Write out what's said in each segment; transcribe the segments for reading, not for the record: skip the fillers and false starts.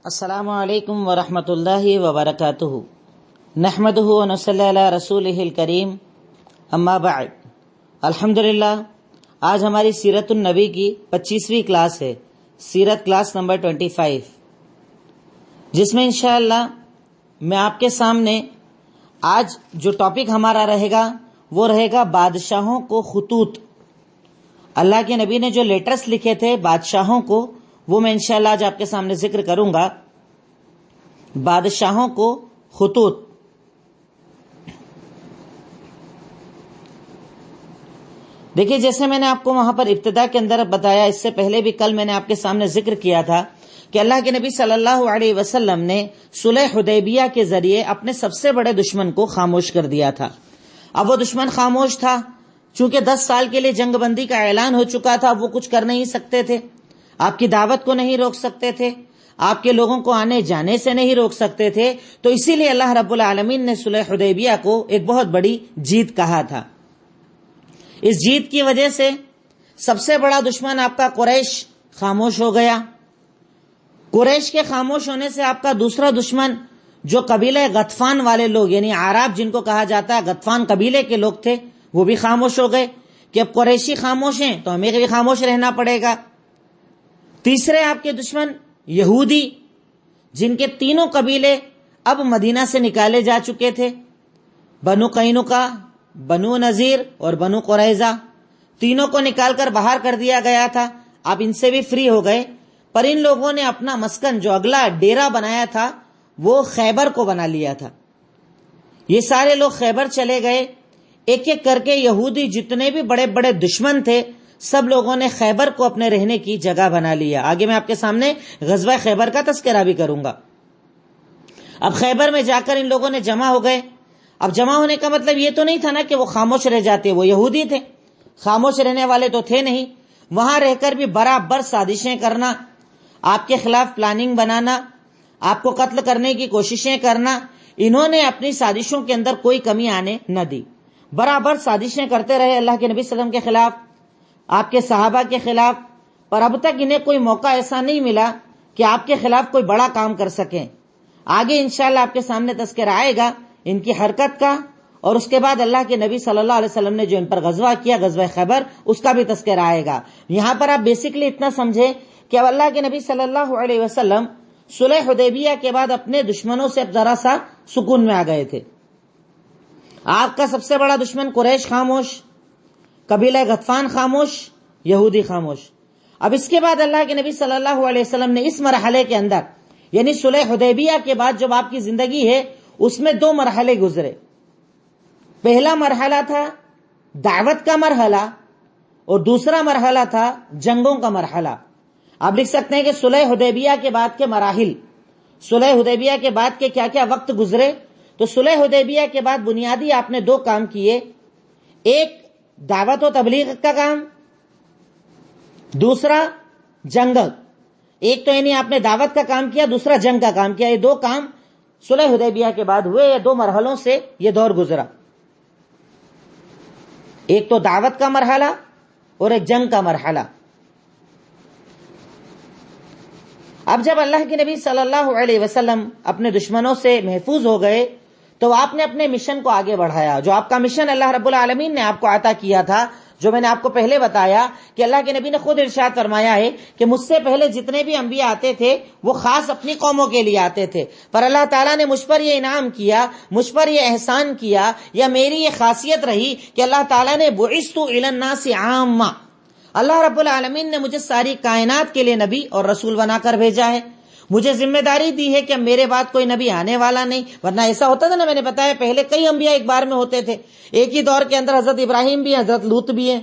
السلام علیکم ورحمۃ اللہ وبرکاتہ نحمدہ ونصلی علی رسولہ الکریم اما بعد الحمدللہ آج ہماری سیرت النبی کی 25ویں کلاس ہے، سیرت کلاس نمبر 25، جس میں انشاءاللہ میں آپ کے سامنے آج جو ٹاپک ہمارا رہے گا وہ رہے گا بادشاہوں کو خطوط۔ اللہ کے نبی نے جو لیٹرز لکھے تھے بادشاہوں کو، وہ میں انشاءاللہ آج آپ کے سامنے ذکر کروں گا۔ بادشاہوں کو خطوط۔ دیکھیے، جیسے میں نے آپ کو وہاں پر ابتدا کے اندر بتایا، اس سے پہلے بھی کل میں نے آپ کے سامنے ذکر کیا تھا کہ اللہ کے نبی صلی اللہ علیہ وسلم نے صلح حدیبیہ کے ذریعے اپنے سب سے بڑے دشمن کو خاموش کر دیا تھا۔ اب وہ دشمن خاموش تھا، چونکہ 10 سال کے لیے جنگ بندی کا اعلان ہو چکا تھا، وہ کچھ کر نہیں سکتے تھے، آپ کی دعوت کو نہیں روک سکتے تھے، آپ کے لوگوں کو آنے جانے سے نہیں روک سکتے تھے، تو اسی لیے اللہ رب العالمین نے صلح حدیبیہ کو ایک بہت بڑی جیت کہا تھا۔ اس جیت کی وجہ سے سب سے بڑا دشمن آپ کا قریش خاموش ہو گیا۔ قریش کے خاموش ہونے سے آپ کا دوسرا دشمن جو قبیلہ غطفان والے لوگ، یعنی اعراب جن کو کہا جاتا ہے، غطفان قبیلے کے لوگ تھے، وہ بھی خاموش ہو گئے کہ اب قریشی خاموش ہیں تو ہمیں بھی خاموش رہنا پڑے گا۔ تیسرے آپ کے دشمن یہودی، جن کے تینوں قبیلے اب مدینہ سے نکالے جا چکے تھے، بنو قینقاع، بنو نذیر اور بنو قریظہ، تینوں کو نکال کر باہر کر دیا گیا تھا، آپ ان سے بھی فری ہو گئے۔ پر ان لوگوں نے اپنا مسکن، جو اگلا ڈیرا بنایا تھا، وہ خیبر کو بنا لیا تھا۔ یہ سارے لوگ خیبر چلے گئے، ایک ایک کر کے یہودی جتنے بھی بڑے بڑے دشمن تھے، سب لوگوں نے خیبر کو اپنے رہنے کی جگہ بنا لیا۔ آگے میں آپ کے سامنے غزوہ خیبر کا تذکرہ بھی کروں گا۔ اب خیبر میں جا کر ان لوگوں نے جمع ہو گئے۔ اب جمع ہونے کا مطلب یہ تو نہیں تھا نا کہ وہ خاموش رہ جاتے، وہ یہودی تھے، خاموش رہنے والے تو تھے نہیں۔ وہاں رہ کر بھی برابر سازشیں کرنا، آپ کے خلاف پلاننگ بنانا، آپ کو قتل کرنے کی کوششیں کرنا، انہوں نے اپنی سازشوں کے اندر کوئی کمی آنے نہ دی، برابر سازشیں کرتے رہے اللہ کے نبی صلی اللہ علیہ وسلم کے خلاف، آپ کے صحابہ کے خلاف، پر اب تک انہیں کوئی موقع ایسا نہیں ملا کہ آپ کے خلاف کوئی بڑا کام کر سکیں۔ آگے انشاءاللہ آپ کے سامنے تذکرہ آئے گا ان کی حرکت کا، اور اس کے بعد اللہ کے نبی صلی اللہ علیہ وسلم نے جو ان پر غزوہ کیا، غزوہ خیبر، اس کا بھی تذکرہ آئے گا۔ یہاں پر آپ بیسکلی اتنا سمجھیں کہ اب اللہ کے نبی صلی اللہ علیہ وسلم صلح حدیبیہ کے بعد اپنے دشمنوں سے اب ذرا سا سکون میں آ گئے تھے۔ آپ کا سب سے بڑا دشمن قریش خاموش، قبیلہ غطفان خاموش، یہودی خاموش۔ اب اس کے بعد اللہ کے نبی صلی اللہ علیہ وسلم نے اس مرحلے کے اندر، یعنی صلح حدیبیہ کے بعد جب آپ کی زندگی ہے، اس میں 2 مرحلے گزرے۔ پہلا مرحلہ تھا دعوت کا مرحلہ، اور دوسرا مرحلہ تھا جنگوں کا مرحلہ۔ آپ لکھ سکتے ہیں کہ صلح حدیبیہ کے بعد کے مراحل، صلح حدیبیہ کے بعد کے کیا کیا وقت گزرے۔ تو صلح حدیبیہ کے بعد بنیادی آپ نے 2 کام کیے، ایک دعوت و تبلیغ کا کام، دوسرا جنگ۔ ایک تو یعنی آپ نے دعوت کا کام کیا، دوسرا جنگ کا کام کیا۔ یہ 2 کام صلح حدیبیہ کے بعد ہوئے، یہ 2 مرحلوں سے یہ دور گزرا، ایک تو دعوت کا مرحلہ اور ایک جنگ کا مرحلہ۔ اب جب اللہ کے نبی صلی اللہ علیہ وسلم اپنے دشمنوں سے محفوظ ہو گئے، تو آپ نے اپنے مشن کو آگے بڑھایا، جو آپ کا مشن اللہ رب العالمین نے آپ کو عطا کیا تھا، جو میں نے آپ کو پہلے بتایا کہ اللہ کے نبی نے خود ارشاد فرمایا ہے کہ مجھ سے پہلے جتنے بھی انبیاء آتے تھے وہ خاص اپنی قوموں کے لیے آتے تھے، پر اللہ تعالیٰ نے مجھ پر یہ انعام کیا، مجھ پر یہ احسان کیا، یا میری یہ خاصیت رہی کہ اللہ تعالیٰ نے بعثت الی الناس عامہ، اللہ رب العالمین نے مجھے ساری کائنات کے لیے نبی اور رسول بنا کر بھیجا ہے۔ مجھے ذمہ داری دی ہے کہ میرے بعد کوئی نبی آنے والا نہیں، ورنہ ایسا ہوتا تھا نا، میں نے بتایا پہلے کئی انبیاء ایک بار میں ہوتے تھے، ایک ہی دور کے اندر حضرت ابراہیم بھی ہیں، حضرت لوط بھی ہیں،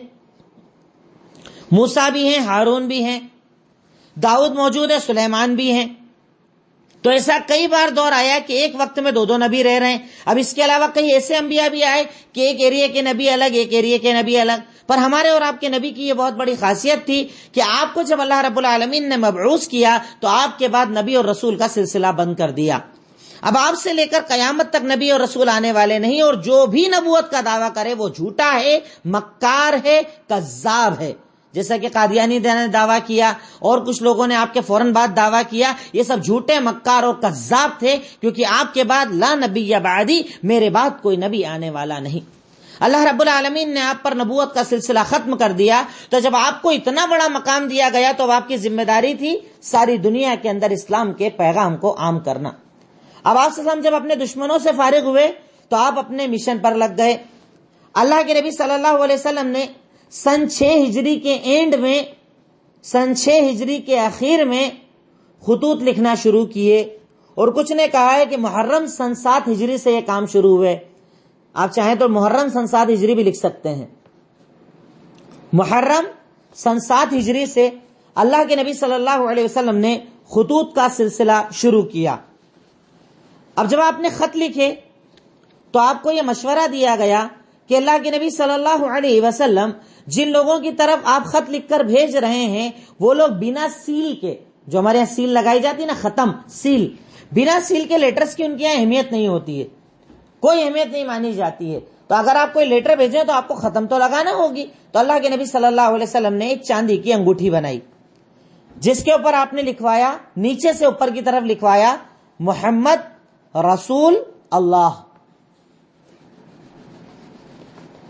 موسیٰ بھی ہیں، ہارون بھی ہیں، داؤد موجود ہے، سلیمان بھی ہیں۔ تو ایسا کئی بار دور آیا کہ ایک وقت میں 2 نبی رہ رہے ہیں۔ اب اس کے علاوہ کئی ایسے انبیاء بھی آئے کہ ایک ایریے کے نبی الگ، ایک ایریے کے نبی الگ، پر ہمارے اور آپ کے نبی کی یہ بہت بڑی خاصیت تھی کہ آپ کو جب اللہ رب العالمین نے مبعوث کیا تو آپ کے بعد نبی اور رسول کا سلسلہ بند کر دیا۔ اب آپ سے لے کر قیامت تک نبی اور رسول آنے والے نہیں، اور جو بھی نبوت کا دعویٰ کرے وہ جھوٹا ہے، مکار ہے، کذاب ہے۔ جیسا کہ قادیانی نے دعویٰ کیا اور کچھ لوگوں نے آپ کے فوراً بعد دعویٰ کیا، یہ سب جھوٹے مکار اور کذاب تھے، کیونکہ آپ کے بعد لا نبی بعدی، میرے بعد کوئی نبی آنے والا نہیں۔ اللہ رب العالمین نے آپ پر نبوت کا سلسلہ ختم کر دیا، تو جب آپ کو اتنا بڑا مقام دیا گیا تو اب آپ کی ذمہ داری تھی ساری دنیا کے اندر اسلام کے پیغام کو عام کرنا۔ اب آپ صلی اللہ علیہ وسلم جب اپنے دشمنوں سے فارغ ہوئے تو آپ اپنے مشن پر لگ گئے۔ اللہ کے نبی صلی اللہ علیہ وسلم نے سن 6 ہجری کے اینڈ میں، سن 6 ہجری کے آخر میں خطوط لکھنا شروع کیے، اور کچھ نے کہا ہے کہ محرم سن 7 ہجری سے یہ کام شروع ہوئے۔ آپ چاہیں تو محرم سن 7 ہجری بھی لکھ سکتے ہیں۔ محرم سن 7 ہجری سے اللہ کے نبی صلی اللہ علیہ وسلم نے خطوط کا سلسلہ شروع کیا۔ اب جب آپ نے خط لکھے تو آپ کو یہ مشورہ دیا گیا کہ اللہ کے نبی صلی اللہ علیہ وسلم جن لوگوں کی طرف آپ خط لکھ کر بھیج رہے ہیں وہ لوگ بنا سیل کے، جو ہمارے یہاں سیل لگائی جاتی نا، ختم سیل، بنا سیل کے لیٹرز کی ان کے یہاں اہمیت نہیں ہوتی ہے، کوئی اہمیت نہیں مانی جاتی ہے۔ تو اگر آپ کوئی لیٹر بھیجیں تو آپ کو ختم تو لگانا ہوگی۔ تو اللہ کے نبی صلی اللہ علیہ وسلم نے ایک چاندی کی انگوٹھی بنائی جس کے اوپر آپ نے لکھوایا، نیچے سے اوپر کی طرف لکھوایا محمد رسول اللہ۔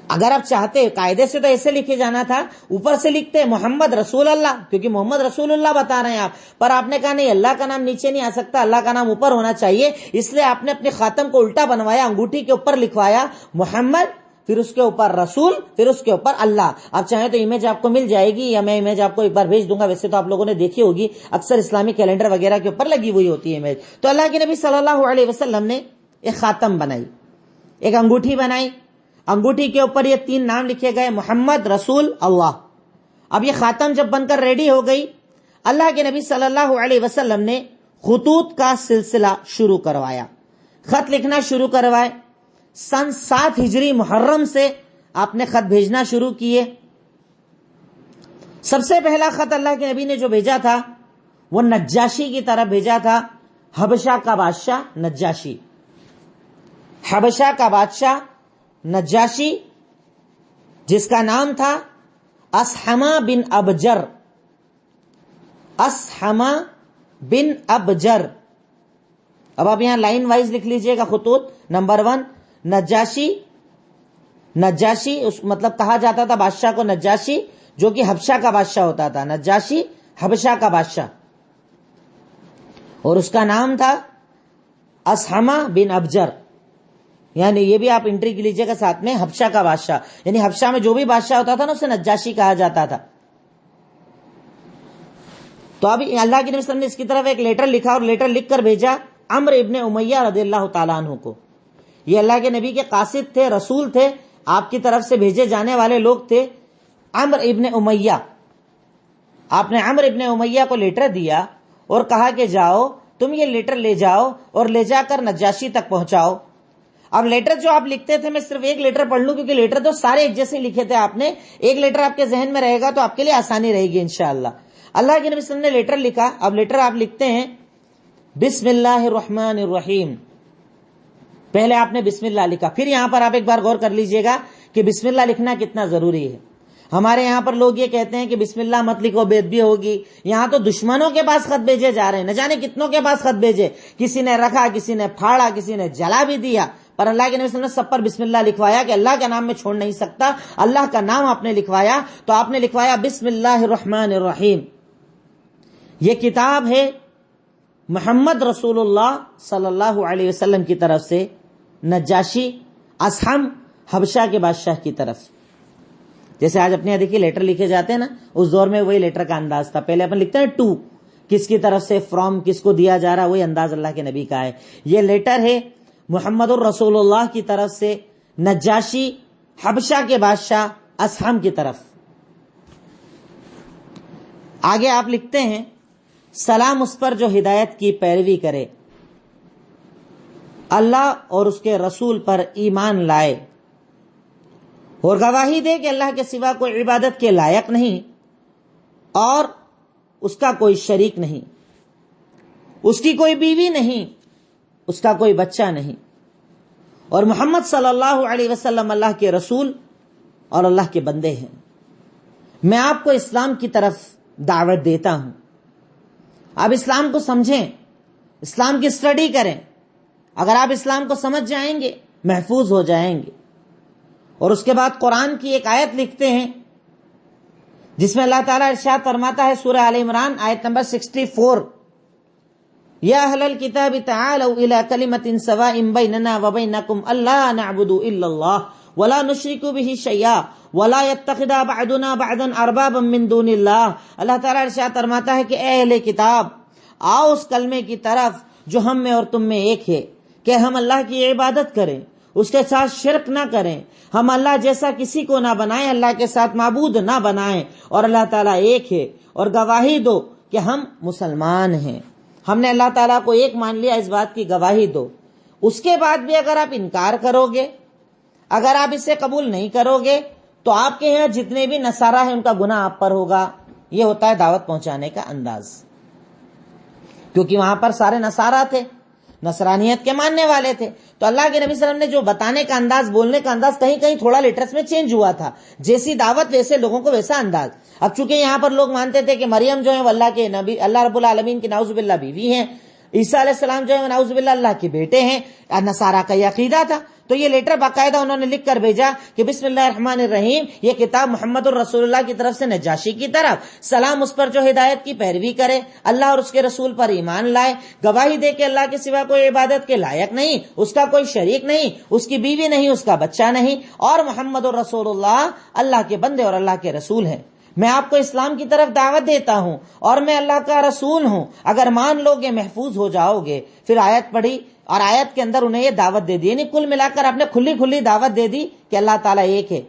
اگر آپ چاہتے قاعدے سے تو ایسے لکھے جانا تھا، اوپر سے لکھتے محمد رسول اللہ، کیونکہ محمد رسول اللہ بتا رہے ہیں آپ، پر آپ نے کہا نہیں، اللہ کا نام نیچے نہیں آ سکتا، اللہ کا نام اوپر ہونا چاہیے، اس لیے آپ نے اپنے خاتم کو الٹا بنوایا، انگوٹھی کے اوپر لکھوایا محمد، پھر اس کے اوپر رسول، پھر اس کے اوپر اللہ۔ آپ چاہیں تو امیج آپ کو مل جائے گی، یا میں امیج آپ کو ایک بار بھیج دوں گا، ویسے تو آپ لوگوں نے دیکھی ہوگی، اکثر اسلامی کیلنڈر وغیرہ کے اوپر لگی ہوئی ہوتی ہے امیج۔ تو اللہ کے نبی صلی اللہ علیہ وسلم نے ایک خاتم بنائی، ایک انگوٹھی بنائی، انگوٹھی کے اوپر یہ 3 نام لکھے گئے، محمد رسول اللہ۔ اب یہ خاتم جب بن کر ریڈی ہو گئی، اللہ کے نبی صلی اللہ علیہ وسلم نے خطوط کا سلسلہ شروع کروایا، خط لکھنا شروع کروائے۔ سن 7 ہجری محرم سے آپ نے خط بھیجنا شروع کیے۔ سب سے پہلا خط اللہ کے نبی نے جو بھیجا تھا وہ نجاشی کی طرف بھیجا تھا، حبشہ کا بادشاہ نجاشی، حبشہ کا بادشاہ نجاشی، جس کا نام تھا اسحمہ بن ابجر، اسحمہ بن ابجر۔ اب آپ یہاں لائن وائز لکھ لیجئے گا خطوط۔ نمبر 1 نجاشی، نجاشی اس مطلب کہا جاتا تھا بادشاہ کو نجاشی، جو کہ حبشہ کا بادشاہ ہوتا تھا، نجاشی حبشہ کا بادشاہ، اور اس کا نام تھا اسحمہ بن ابجر، یعنی یہ بھی آپ انٹری کی لیجئے گا ساتھ میں، حبشہ کا بادشاہ، یعنی حبشہ میں جو بھی بادشاہ ہوتا تھا نا اسے نجاشی کہا جاتا تھا۔ تو اب اللہ کے نبی صلی اللہ علیہ وسلم نے اس کی طرف ایک لیٹر لکھا، اور لیٹر لکھ کر بھیجا عمرو ابن امیہ رضی اللہ تعالیٰ عنہ کو۔ یہ اللہ کے نبی کے قاصد تھے، رسول تھے، آپ کی طرف سے بھیجے جانے والے لوگ تھے، عمرو ابن امیہ۔ آپ نے عمرو ابن امیہ کو لیٹر دیا اور کہا کہ جاؤ تم یہ لیٹر لے جاؤ اور لے جا کر نجاشی تک پہنچاؤ۔ اب لیٹر جو آپ لکھتے تھے، میں صرف ایک لیٹر پڑھ لوں کیونکہ لیٹر تو سارے ایک جیسے لکھے تھے آپ نے، ایک لیٹر آپ کے ذہن میں رہے گا تو آپ کے لیے آسانی رہے گی انشاءاللہ۔ اللہ کے نبی صلی اللہ علیہ وسلم نے لیٹر لکھا۔ اب لیٹر آپ لکھتے ہیں بسم اللہ الرحمن الرحیم، پہلے آپ نے بسم اللہ لکھا۔ پھر یہاں پر آپ ایک بار غور کر لیجئے گا کہ بسم اللہ لکھنا کتنا ضروری ہے۔ ہمارے یہاں پر لوگ یہ کہتے ہیں کہ بسم اللہ مت لکھو، بے ادبی ہوگی۔ یہاں تو دشمنوں کے پاس خط بھیجے جا رہے ہیں، نہ جانے کتنوں کے پاس خط بھیجے، کسی نے رکھا، کسی نے پھاڑا، کسی نے جلا بھی دیا، پر اللہ کے نبی صلی اللہ علیہ وسلم نے سب پر بسم اللہ لکھوایا کہ اللہ کا نام میں چھوڑ نہیں سکتا، اللہ کا نام آپ نے لکھوایا۔ تو آپ نے لکھوایا بسم اللہ الرحمن الرحیم۔ یہ کتاب ہے محمد رسول اللہ صلی اللہ علیہ وسلم کی طرف سے نجاشی اسحم حبشہ کے بادشاہ کی طرف۔ جیسے آج اپنے یہاں دیکھیے لیٹر لکھے جاتے ہیں نا، اس دور میں وہی لیٹر کا انداز تھا۔ پہلے اپن لکھتے ہیں ٹو، کس کی طرف سے، فرام کس کو دیا جا رہا، وہی انداز اللہ کے نبی کا ہے۔ یہ لیٹر ہے محمد الرسول اللہ کی طرف سے نجاشی حبشہ کے بادشاہ اسحم کی طرف۔ آگے آپ لکھتے ہیں سلام اس پر جو ہدایت کی پیروی کرے، اللہ اور اس کے رسول پر ایمان لائے، اور گواہی دے کہ اللہ کے سوا کوئی عبادت کے لائق نہیں اور اس کا کوئی شریک نہیں، اس کی کوئی بیوی نہیں، اس کا کوئی بچہ نہیں، اور محمد صلی اللہ علیہ وسلم اللہ کے رسول اور اللہ کے بندے ہیں۔ میں آپ کو اسلام کی طرف دعوت دیتا ہوں. آپ اسلام کو سمجھیں، اسلام کی اسٹڈی کریں. اگر آپ اسلام کو سمجھ جائیں گے محفوظ ہو جائیں گے. اور اس کے بعد قرآن کی ایک آیت لکھتے ہیں جس میں اللہ تعالیٰ ارشاد فرماتا ہے سورہ آل عمران آیت نمبر 64، یا اہل الکتاب تعالوا الی کلمۃ سواء بیننا وبینکم الا نعبد الا اللہ ولا نشرک به شیئا ولا يتخذ بعضنا بعضا اربابا من دون اللہ. اللہ تعالیٰ ارشاد فرماتا ہے کہ اے اہل کتاب، آؤ اس کلمے کی طرف جو ہم میں اور تم میں ایک ہے، کہ ہم اللہ کی عبادت کریں، اس کے ساتھ شرک نہ کریں، ہم اللہ جیسا کسی کو نہ بنائیں، اللہ کے ساتھ معبود نہ بنائیں، اور اللہ تعالیٰ ایک ہے، اور گواہی دو کہ ہم مسلمان ہیں. ہم نے اللہ تعالیٰ کو ایک مان لیا، اس بات کی گواہی دو. اس کے بعد بھی اگر آپ انکار کرو گے، اگر آپ اسے قبول نہیں کرو گے، تو آپ کے یہاں جتنے بھی نصارہ ہیں ان کا گناہ آپ پر ہوگا. یہ ہوتا ہے دعوت پہنچانے کا انداز، کیونکہ وہاں پر سارے نصارہ تھے، نصرانیت کے ماننے والے تھے. تو اللہ کے نبی صلی اللہ علیہ وسلم نے جو بتانے کا انداز، بولنے کا انداز کہیں کہیں تھوڑا لیٹرس میں چینج ہوا تھا. جیسی دعوت ویسے لوگوں کو ویسا انداز. اب چونکہ یہاں پر لوگ مانتے تھے کہ مریم جو ہے وہ اللہ کے نبی، اللہ رب العالمین کی نعوذ باللہ بیوی ہیں، عیسیٰ علیہ السلام جو ہے نعوذ باللہ اللہ کے بیٹے ہیں، نصارہ کا یہ عقیدہ تھا. تو یہ لیٹر باقاعدہ انہوں نے لکھ کر بھیجا کہ بسم اللہ الرحمن الرحیم، یہ کتاب محمد الرسول اللہ کی طرف سے نجاشی کی طرف، سلام اس پر جو ہدایت کی پیروی کرے، اللہ اور اس کے رسول پر ایمان لائے، گواہی دے کہ اللہ کے سوا کوئی عبادت کے لائق نہیں، اس کا کوئی شریک نہیں، اس کی بیوی نہیں، اس کا بچہ نہیں، اور محمد الرسول اللہ اللہ کے بندے اور اللہ کے رسول ہیں. میں آپ کو اسلام کی طرف دعوت دیتا ہوں اور میں اللہ کا رسول ہوں. اگر مان لو گے محفوظ ہو جاؤ گے. پھر آیت پڑھی اور آیت کے اندر انہیں یہ دعوت دے دی، یعنی کل ملا کر آپ نے کھلی دعوت دے دی کہ اللہ تعالیٰ ایک ہے،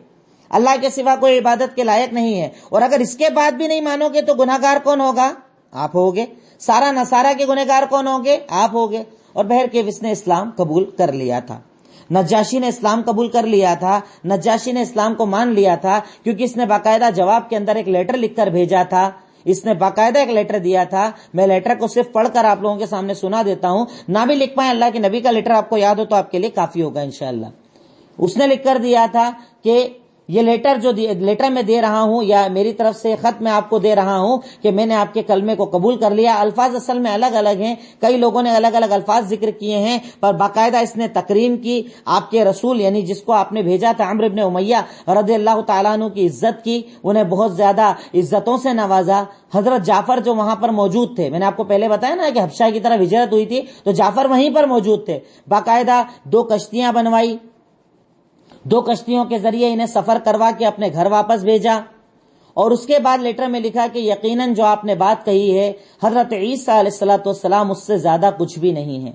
اللہ کے سوا کوئی عبادت کے لائق نہیں ہے. اور اگر اس کے بعد بھی نہیں مانو گے تو گناہگار کون ہوگا؟ آپ ہوگے. سارا نصارہ کے گنہگار کون ہوں گے؟ آپ ہوگے. اور بہرکیف اس نے اسلام قبول کر لیا تھا. نجاشی نے اسلام قبول کر لیا تھا، نجاشی نے اسلام کو مان لیا تھا، کیونکہ اس نے باقاعدہ جواب کے اندر ایک لیٹر لکھ کر بھیجا تھا. اس نے باقاعدہ ایک لیٹر دیا تھا. میں لیٹر کو صرف پڑھ کر آپ لوگوں کے سامنے سنا دیتا ہوں. نہ بھی لکھ پائیں، اللہ کے نبی کا لیٹر آپ کو یاد ہو تو آپ کے لیے کافی ہوگا انشاءاللہ. اس نے لکھ کر دیا تھا کہ یہ لیٹر جو لیٹر میں دے رہا ہوں، یا میری طرف سے خط میں آپ کو دے رہا ہوں کہ میں نے آپ کے کلمے کو قبول کر لیا. الفاظ اصل میں الگ الگ ہیں، کئی لوگوں نے الگ الگ الفاظ ذکر کیے ہیں، پر باقاعدہ اس نے تکریم کی، آپ کے رسول یعنی جس کو آپ نے بھیجا تھا عمرو ابن امیہ رضی اللہ تعالیٰ عنہ کی عزت کی، انہیں بہت زیادہ عزتوں سے نوازا. حضرت جعفر جو وہاں پر موجود تھے، میں نے آپ کو پہلے بتایا نا کہ حبشہ کی طرف ہجرت ہوئی تھی، تو جعفر وہیں پر موجود تھے. باقاعدہ 2 کشتیاں بنوائی، 2 کشتیوں کے ذریعے انہیں سفر کروا کے اپنے گھر واپس بھیجا. اور اس کے بعد لیٹر میں لکھا کہ یقیناً جو آپ نے بات کہی ہے حضرت عیسیٰ علیہ السلام اس سے زیادہ کچھ بھی نہیں ہے.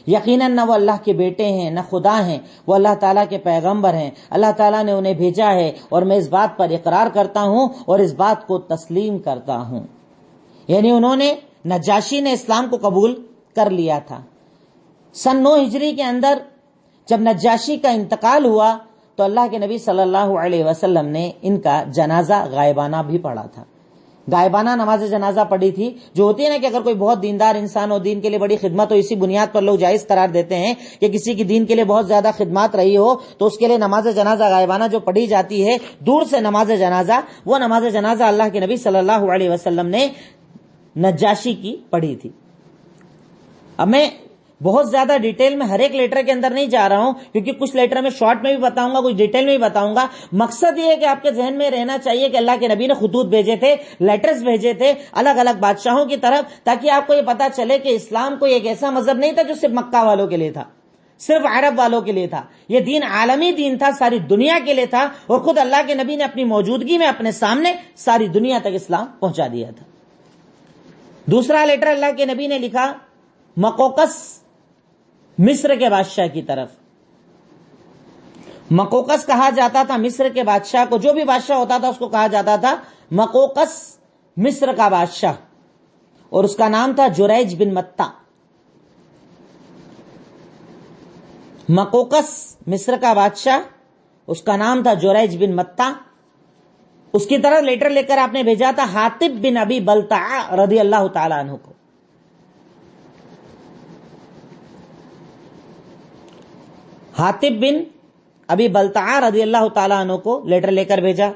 یقیناً نہ وہ اللہ کے بیٹے ہیں نہ خدا ہیں، وہ اللہ تعالیٰ کے پیغمبر ہیں، اللہ تعالیٰ نے انہیں بھیجا ہے، اور میں اس بات پر اقرار کرتا ہوں اور اس بات کو تسلیم کرتا ہوں. یعنی انہوں نے، نجاشی نے اسلام کو قبول کر لیا تھا. سن 9 ہجری کے اندر جب نجاشی کا انتقال ہوا تو اللہ کے نبی صلی اللہ علیہ وسلم نے ان کا جنازہ غائبانہ بھی پڑھا تھا. غائبانہ نماز جنازہ پڑھی تھی. جو ہوتی ہے نا کہ اگر کوئی بہت دیندار انسان ہو، دین کے لیے بڑی خدمت ہو، اسی بنیاد پر لوگ جائز قرار دیتے ہیں کہ کسی کی دین کے لیے بہت زیادہ خدمات رہی ہو تو اس کے لیے نماز جنازہ غائبانہ جو پڑھی جاتی ہے، دور سے نماز جنازہ، وہ نماز جنازہ اللہ کے نبی صلی اللہ علیہ وسلم نے نجاشی کی پڑھی تھی. اب میں بہت زیادہ ڈیٹیل میں ہر ایک لیٹر کے اندر نہیں جا رہا ہوں، کیونکہ کچھ لیٹر میں شارٹ میں بھی بتاؤں گا، کچھ ڈیٹیل میں بھی بتاؤں گا. مقصد یہ ہے کہ آپ کے ذہن میں رہنا چاہیے کہ اللہ کے نبی نے خطوط بھیجے تھے، لیٹرز بھیجے تھے الگ الگ بادشاہوں کی طرف، تاکہ آپ کو یہ پتا چلے کہ اسلام کوئی ایک ایسا مذہب نہیں تھا جو صرف مکہ والوں کے لیے تھا، صرف عرب والوں کے لیے تھا. یہ دین عالمی دین تھا، ساری دنیا کے لیے تھا، اور خود اللہ کے نبی نے اپنی موجودگی میں اپنے سامنے ساری دنیا تک اسلام پہنچا دیا تھا. دوسرا لیٹر اللہ کے نبی نے لکھا مقوقس مصر کے بادشاہ کی طرف. مقوقس کہا جاتا تھا مصر کے بادشاہ کو، جو بھی بادشاہ ہوتا تھا اس کو کہا جاتا تھا مقوقس مصر کا بادشاہ، اور اس کا نام تھا جریج بن متا. مقوقس مصر کا بادشاہ، اس کا نام تھا جریج بن متا. اس کی طرف لیٹر لے کر آپ نے بھیجا تھا حاطب بن ابی بلتع رضی اللہ تعالی عنہ کو. حاطب بن ابی بلتع رضی اللہ تعالیٰ عنہ کو لیٹر لے کر بھیجا.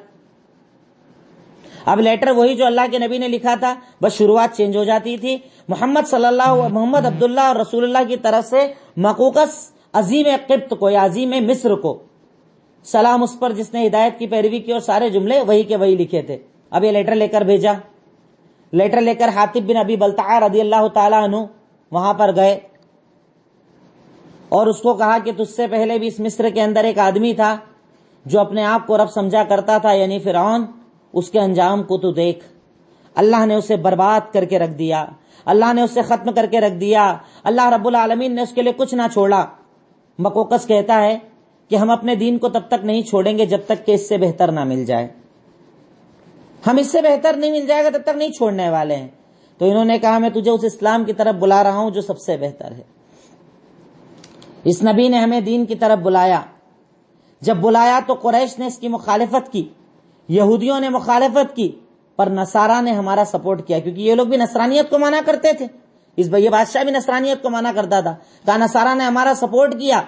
اب لیٹر وہی جو اللہ کے نبی نے لکھا تھا، بس شروعات چینج ہو جاتی تھی. محمد عبداللہ اور رسول اللہ کی طرف سے مقوقس عظیم قبط کو یا عظیم مصر کو سلام اس پر جس نے ہدایت کی پیروی کی، اور سارے جملے وہی کے وہی لکھے تھے. اب یہ لیٹر لے کر بھیجا. لیٹر لے کر حاطب بن ابی بلتعہ رضی اللہ تعالیٰ عنہ وہاں پر گئے اور اس کو کہا کہ تجھ سے پہلے بھی اس مصر کے اندر ایک آدمی تھا جو اپنے آپ کو رب سمجھا کرتا تھا، یعنی فرعون. اس کے انجام کو تو دیکھ، اللہ نے اسے برباد کر کے رکھ دیا، اللہ نے اسے ختم کر کے رکھ دیا، اللہ رب العالمین نے اس کے لیے کچھ نہ چھوڑا. مقوقس کہتا ہے کہ ہم اپنے دین کو تب تک نہیں چھوڑیں گے جب تک کہ اس سے بہتر نہ مل جائے. ہم اس سے بہتر نہیں مل جائے گا تب تک نہیں چھوڑنے والے ہیں. تو انہوں نے کہا میں تجھے اس اسلام کی طرف بلا رہا ہوں جو سب سے بہتر ہے. اس نبی نے ہمیں دین کی طرف بلایا. جب بلایا تو قریش نے اس کی مخالفت کی، یہودیوں نے مخالفت کی، پر نصارہ نے ہمارا سپورٹ کیا، کیونکہ یہ لوگ بھی نصرانیت کو مانا کرتے تھے. یہ بادشاہ بھی نصرانیت کو مانا کرتا تھا. کہا نصارہ نے ہمارا سپورٹ کیا.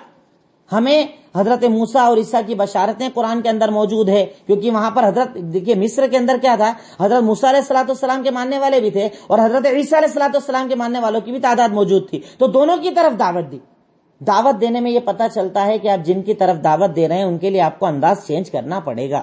ہمیں حضرت موسیٰ اور عیسیٰ کی بشارتیں قرآن کے اندر موجود ہے، کیونکہ وہاں پر دیکھیے مصر کے اندر کیا تھا، حضرت موسیٰ علیہ السلام کے ماننے والے بھی تھے اور حضرت عیسیٰ علیہ السلام کے ماننے والوں کی بھی تعداد موجود تھی. تو دونوں کی طرف دعوت دی. دعوت دینے میں یہ پتا چلتا ہے کہ آپ جن کی طرف دعوت دے رہے ہیں ان کے لیے آپ کو انداز چینج کرنا پڑے گا.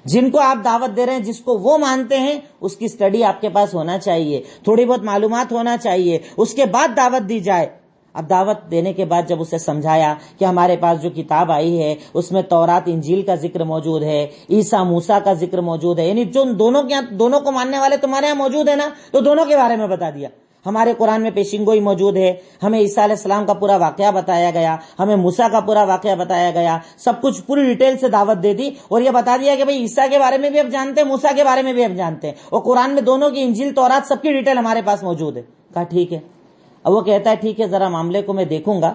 جن کو آپ دعوت دے رہے ہیں، جس کو وہ مانتے ہیں، اس کی اسٹڈی آپ کے پاس ہونا چاہیے، تھوڑی بہت معلومات ہونا چاہیے، اس کے بعد دعوت دی جائے. اب دعوت دینے کے بعد جب اسے سمجھایا کہ ہمارے پاس جو کتاب آئی ہے اس میں تورات انجیل کا ذکر موجود ہے، عیسیٰ موسیٰ کا ذکر موجود ہے، یعنی جو دونوں کو ماننے والے تمہارے یہاں موجود ہے نا، تو دونوں کے بارے میں بتا دیا. ہمارے قرآن میں پیشین گوئی موجود ہے، ہمیں عیسیٰ علیہ السلام کا پورا واقعہ بتایا گیا، ہمیں موسیٰ کا پورا واقعہ بتایا گیا، سب کچھ پوری ڈیٹیل سے دعوت دے دی اور یہ بتا دیا کہ بھئی عیسیٰ کے بارے میں بھی اب جانتے ہیں، موسیٰ کے بارے میں بھی اب جانتے ہیں، اور قرآن میں دونوں کی انجیل تورات سب کی ڈیٹیل ہمارے پاس موجود ہے. کہا ٹھیک ہے. اب وہ کہتا ہے ٹھیک ہے، ذرا معاملے کو میں دیکھوں گا،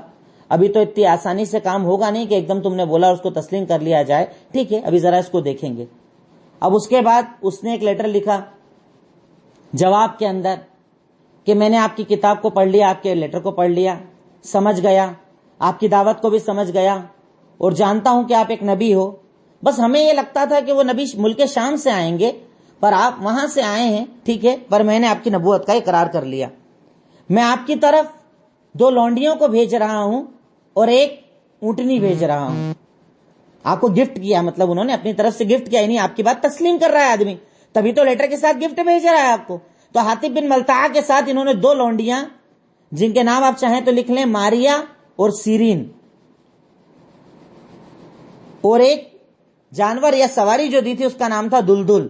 ابھی تو اتنی آسانی سے کام ہوگا نہیں کہ ایک دم تم نے بولا اس کو تسلیم کر لیا جائے. ٹھیک ہے، ابھی ذرا اس کو دیکھیں گے. اب اس کے بعد اس نے ایک لیٹر لکھا جواب کے اندر کہ میں نے آپ کی کتاب کو پڑھ لیا، آپ کے لیٹر کو پڑھ لیا، سمجھ گیا، آپ کی دعوت کو بھی سمجھ گیا اور جانتا ہوں کہ آپ ایک نبی ہو. بس ہمیں یہ لگتا تھا کہ وہ نبی ملک شام سے آئیں گے، پر آپ وہاں سے آئے ہیں، ٹھیک ہے، پر میں نے آپ کی نبوت کا اقرار کر لیا. میں آپ کی طرف 2 لونڈیوں کو بھیج رہا ہوں اور ایک اونٹنی بھیج رہا ہوں. آپ کو گفٹ کیا، مطلب انہوں نے اپنی طرف سے گفٹ کیا، یعنی آپ کی بات تسلیم کر رہا ہے آدمی، تبھی تو لیٹر کے ساتھ گفٹ بھیج رہا ہے آپ کو. تو حاطب بن بلتعہ کے ساتھ انہوں نے 2 لونڈیاں جن کے نام آپ چاہیں تو لکھ لیں، ماریا اور سیرین، اور ایک جانور یا سواری جو دی تھی اس کا نام تھا دلدل.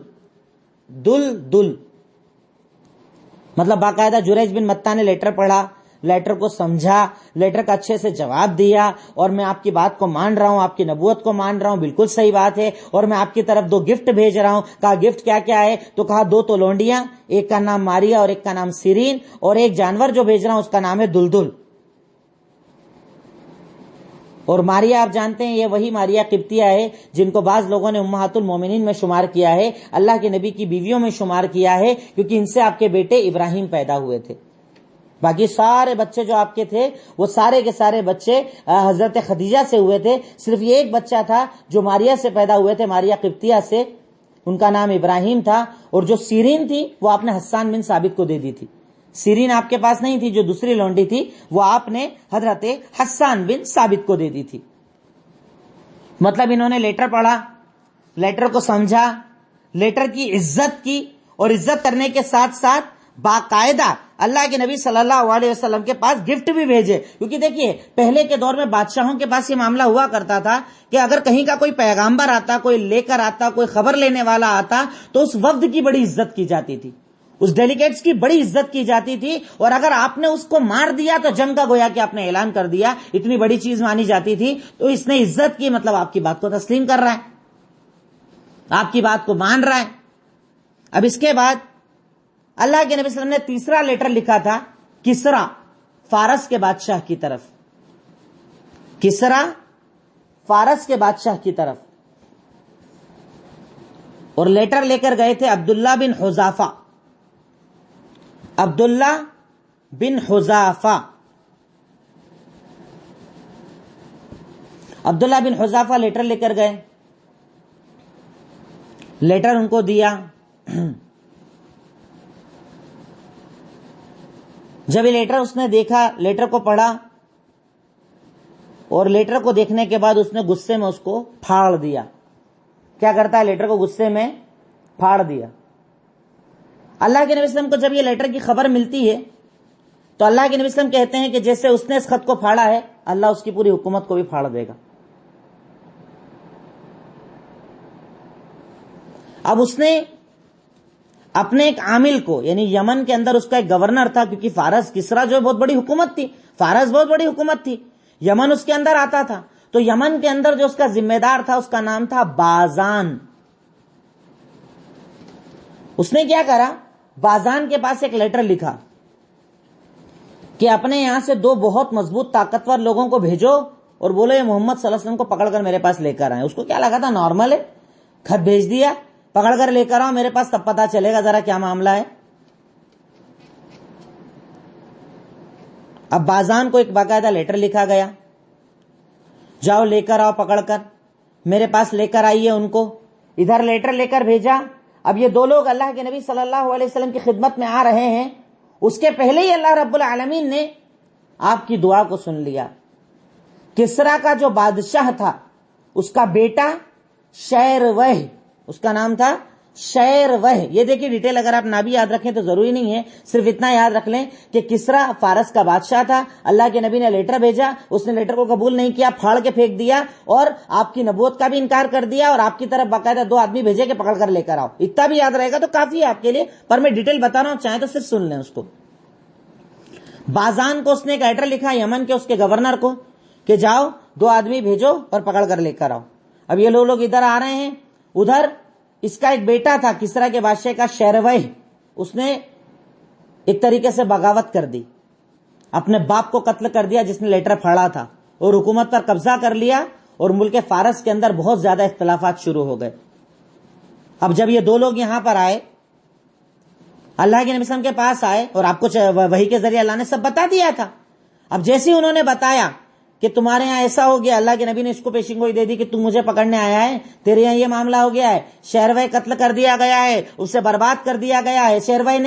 دلدل مطلب باقاعدہ جریج بن متہ نے لیٹر پڑھا، لیٹر کو سمجھا، لیٹر کا اچھے سے جواب دیا، اور میں آپ کی بات کو مان رہا ہوں، آپ کی نبوت کو مان رہا ہوں، بالکل صحیح بات ہے، اور میں آپ کی طرف 2 گفٹ بھیج رہا ہوں. کہا گفٹ کیا کیا ہے؟ تو کہا 2 تو لونڈیاں، ایک کا نام ماریا اور ایک کا نام سیرین، اور ایک جانور جو بھیج رہا ہوں اس کا نام ہے دلدل. اور ماریا آپ جانتے ہیں یہ وہی ماریا قبطیہ ہے جن کو بعض لوگوں نے امہات المومنین میں شمار کیا ہے، اللہ کے نبی کی بیویوں میں شمار کیا ہے، کیونکہ ان سے آپ کے بیٹے ابراہیم پیدا ہوئے تھے. باقی سارے بچے جو آپ کے تھے وہ سارے کے سارے بچے حضرت خدیجہ سے ہوئے تھے. صرف یہ ایک بچہ تھا جو ماریا سے پیدا ہوئے تھے، ماریا قبطیہ سے، ان کا نام ابراہیم تھا. اور جو سیرین تھی وہ آپ نے حسان بن ثابت کو دے دی تھی. سیرین آپ کے پاس نہیں تھی، جو دوسری لونڈی تھی وہ آپ نے حضرت حسان بن ثابت کو دے دی تھی. مطلب انہوں نے لیٹر پڑھا، لیٹر کو سمجھا، لیٹر کی عزت کی، اور عزت کرنے کے ساتھ ساتھ باقاعدہ اللہ کے نبی صلی اللہ علیہ وسلم کے پاس گفٹ بھی بھیجے. کیونکہ دیکھیے پہلے کے دور میں بادشاہوں کے پاس یہ معاملہ ہوا کرتا تھا کہ اگر کہیں کا کوئی پیغامبر آتا، کوئی لے کر آتا، کوئی خبر لینے والا آتا، تو اس وفد کی بڑی عزت کی جاتی تھی، اس ڈیلیگیٹس کی بڑی عزت کی جاتی تھی. اور اگر آپ نے اس کو مار دیا تو جنگ کا گویا کہ آپ نے اعلان کر دیا، اتنی بڑی چیز مانی جاتی تھی. تو اس نے عزت کی، مطلب آپ کی بات کو تسلیم کر رہا ہے، آپ کی بات کو مان رہا ہے. اب اس کے بعد اللہ کے نبی صلی اللہ علیہ وسلم نے تیسرا لیٹر لکھا تھا کسرا، فارس کے بادشاہ کی طرف. کسرا فارس کے بادشاہ کی طرف. اور لیٹر لے کر گئے تھے عبداللہ بن حذافہ. عبداللہ بن حذافہ، عبداللہ بن حذافہ لیٹر لے کر گئے. لیٹر ان کو دیا، جب یہ لیٹر اس نے دیکھا، لیٹر کو پڑھا، اور لیٹر کو دیکھنے کے بعد اس نے غصے میں اس کو پھاڑ دیا. کیا کرتا ہے؟ لیٹر کو غصے میں پھاڑ دیا. اللہ کے نبی صلی اللہ علیہ وسلم کو جب یہ لیٹر کی خبر ملتی ہے تو اللہ کے نبی صلی اللہ علیہ وسلم کہتے ہیں کہ جیسے اس نے اس خط کو پھاڑا ہے، اللہ اس کی پوری حکومت کو بھی پھاڑ دے گا. اب اس نے اپنے ایک عامل کو، یعنی یمن کے اندر اس کا ایک گورنر تھا، کیونکہ فارس کسرا جو بہت بڑی حکومت تھی، فارس بہت بڑی حکومت تھی، یمن اس کے اندر آتا تھا. تو یمن کے اندر جو اس کا ذمہ دار تھا اس کا نام تھا بازان. اس نے کیا کرا؟ بازان کے پاس ایک لیٹر لکھا کہ اپنے یہاں سے 2 بہت مضبوط طاقتور لوگوں کو بھیجو اور بولو یہ محمد صلی اللہ علیہ وسلم کو پکڑ کر میرے پاس لے کر آئے. اس کو کیا لگا تھا نارمل ہے، خط بھیج دیا، پکڑ کر لے کر آؤ میرے پاس، تب پتا چلے گا ذرا کیا معاملہ ہے. اب بازان کو ایک باقاعدہ لیٹر لکھا گیا، جاؤ لے کر آؤ، پکڑ کر میرے پاس لے کر آئیے ان کو. ادھر لیٹر لے کر بھیجا. اب یہ 2 لوگ اللہ کے نبی صلی اللہ علیہ وسلم کی خدمت میں آ رہے ہیں. اس کے پہلے ہی اللہ رب العالمین نے آپ کی دعا کو سن لیا. کسرا کا جو بادشاہ تھا اس کا بیٹا شیروہ، اس کا نام تھا شیروہ. یہ دیکھیے ڈیٹیل اگر آپ نہ بھی یاد رکھیں تو ضروری نہیں ہے، صرف اتنا یاد رکھ لیں کہ کسرا فارس کا بادشاہ تھا. اللہ کے نبی نے لیٹر بھیجا، اس نے لیٹر کو قبول نہیں کیا، پھاڑ کے پھینک دیا اور آپ کی نبوت کا بھی انکار کر دیا، اور آپ کی طرف باقاعدہ 2 آدمی بھیجے کہ پکڑ کر لے کر آؤ. اتنا بھی یاد رہے گا تو کافی ہے آپ کے لیے، پر میں ڈیٹیل بتا رہا ہوں، چاہیں تو صرف سن لیں اس کو. بازان کو اس نے ایک لیٹر لکھا یمن کے اس کے گورنر کو کہ جاؤ 2 آدمی بھیجو اور پکڑ کر لے کر آؤ. اب یہ لوگ ادھر آ رہے ہیں. ادھر اس کا ایک بیٹا تھا کسرا کے بادشاہ کا شیروہ، اس نے ایک طریقے سے بغاوت کر دی، اپنے باپ کو قتل کر دیا جس نے لیٹر پھاڑا تھا، اور حکومت پر قبضہ کر لیا، اور ملک فارس کے اندر بہت زیادہ اختلافات شروع ہو گئے. اب جب یہ 2 لوگ یہاں پر آئے، اللہ کے نبی صلی اللہ علیہ وسلم کے پاس آئے، اور آپ کو وحی کے ذریعے اللہ نے سب بتا دیا تھا. اب جیسے ہی انہوں نے بتایا کہ تمہارے یہاں ایسا ہو گیا، اللہ کے نبی نے اس کو پیشین گوئی دے دی کہ تم مجھے پکڑنے آیا ہے، تیرے یہاں یہ معاملہ ہو گیا ہے، شیروہ قتل کر دیا گیا ہے، اسے برباد کر دیا گیا ہے، شیروہ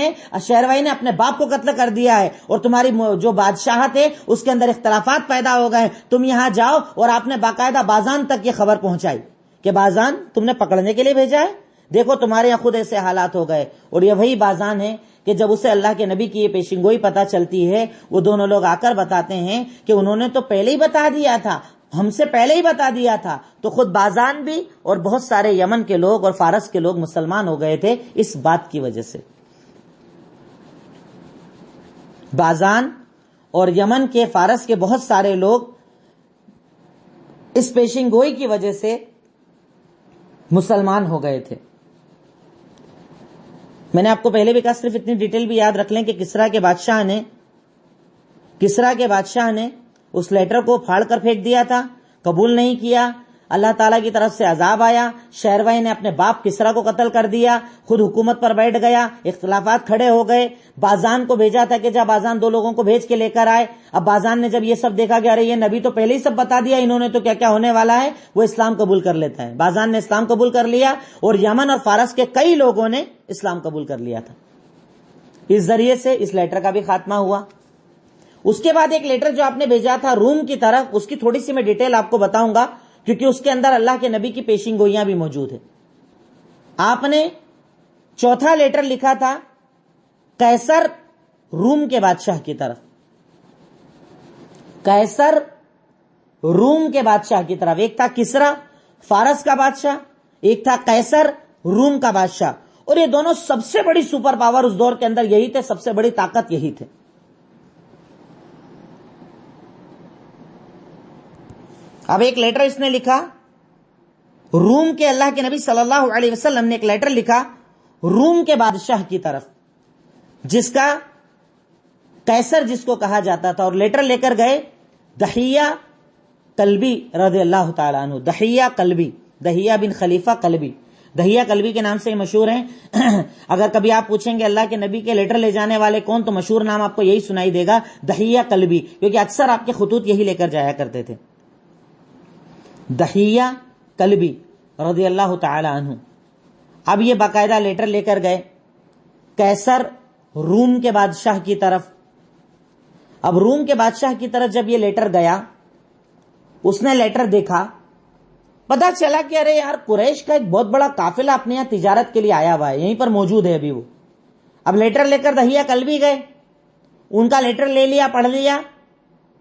نے اپنے باپ کو قتل کر دیا ہے، اور تمہاری جو بادشاہت ہے اس کے اندر اختلافات پیدا ہو گئے. تم یہاں جاؤ. اور آپ نے باقاعدہ بازان تک یہ خبر پہنچائی کہ بازان تم نے پکڑنے کے لیے بھیجا ہے، دیکھو تمہارے یہاں خود ایسے حالات ہو گئے. اور یہ وہی بازان ہے کہ جب اسے اللہ کے نبی کی یہ پیشین گوئی پتہ چلتی ہے، وہ دونوں لوگ آ کر بتاتے ہیں کہ انہوں نے تو پہلے ہی بتا دیا تھا، ہم سے پہلے ہی بتا دیا تھا. تو خود بازان بھی اور بہت سارے یمن کے لوگ اور فارس کے لوگ مسلمان ہو گئے تھے اس بات کی وجہ سے. بازان اور یمن کے فارس کے بہت سارے لوگ اس پیشین گوئی کی وجہ سے مسلمان ہو گئے تھے. میں نے آپ کو پہلے بھی کہا، صرف اتنی ڈیٹیل بھی یاد رکھ لیں کہ کسرا کے بادشاہ نے اس لیٹر کو پھاڑ کر پھینک دیا تھا، قبول نہیں کیا. اللہ تعالیٰ کی طرف سے عذاب آیا، شیروہ نے اپنے باپ کسرا کو قتل کر دیا، خود حکومت پر بیٹھ گیا، اختلافات کھڑے ہو گئے. بازان کو بھیجا تھا کہ جا بازان 2 لوگوں کو بھیج کے لے کر آئے. اب بازان نے جب یہ سب دیکھا کہ ارے یہ نبی تو پہلے ہی سب بتا دیا، انہوں نے تو کیا کیا ہونے والا ہے، وہ اسلام قبول کر لیتا ہے. بازان نے اسلام قبول کر لیا، اور یمن اور فارس کے کئی لوگوں نے اسلام قبول کر لیا تھا. اس ذریعے سے اس لیٹر کا بھی خاتمہ ہوا. اس کے بعد ایک لیٹر جو آپ نے بھیجا تھا روم کی طرف، اس کی تھوڑی سی میں ڈیٹیل آپ کو بتاؤں گا، کیونکہ اس کے اندر اللہ کے نبی کی پیشین گوئیاں بھی موجود ہیں. آپ نے 4تھا لیٹر لکھا تھا قیصر روم کے بادشاہ کی طرف، قیصر روم کے بادشاہ کی طرف. ایک تھا کسرا فارس کا بادشاہ، ایک تھا قیصر روم کا بادشاہ، اور یہ دونوں سب سے بڑی سپر پاور اس دور کے اندر یہی تھے، سب سے بڑی طاقت یہی تھے. اب ایک لیٹر اس نے لکھا روم کے، اللہ کے نبی صلی اللہ علیہ وسلم نے ایک لیٹر لکھا روم کے بادشاہ کی طرف، جس کا قیصر جس کو کہا جاتا تھا. اور لیٹر لے کر گئے دحیہ کلبی رضی اللہ تعالیٰ عنہ. دحیہ بن خلیفہ کلبی، دحیہ کلبی کے نام سے مشہور ہیں. اگر کبھی آپ پوچھیں گے اللہ کے نبی کے لیٹر لے جانے والے کون، تو مشہور نام آپ کو یہی سنائی دے گا، دحیہ کلبی، کیونکہ اکثر آپ کے خطوط یہی لے کر جایا کرتے تھے. دحیہ کلبی رضی اللہ تعالی عنہ. اب یہ باقاعدہ لیٹر لے کر گئے قیصر روم کے بادشاہ کی طرف. اب روم کے بادشاہ کی طرف جب یہ لیٹر گیا، اس نے لیٹر دیکھا، پتا چلا کہ ارے یار قریش کا ایک بہت بڑا قافلہ اپنے یہاں تجارت کے لیے آیا ہوا ہے، یہیں پر موجود ہے ابھی وہ. اب لیٹر لے کر دہیا کل بھی گئے، ان کا لیٹر لے لیا، پڑھ لیا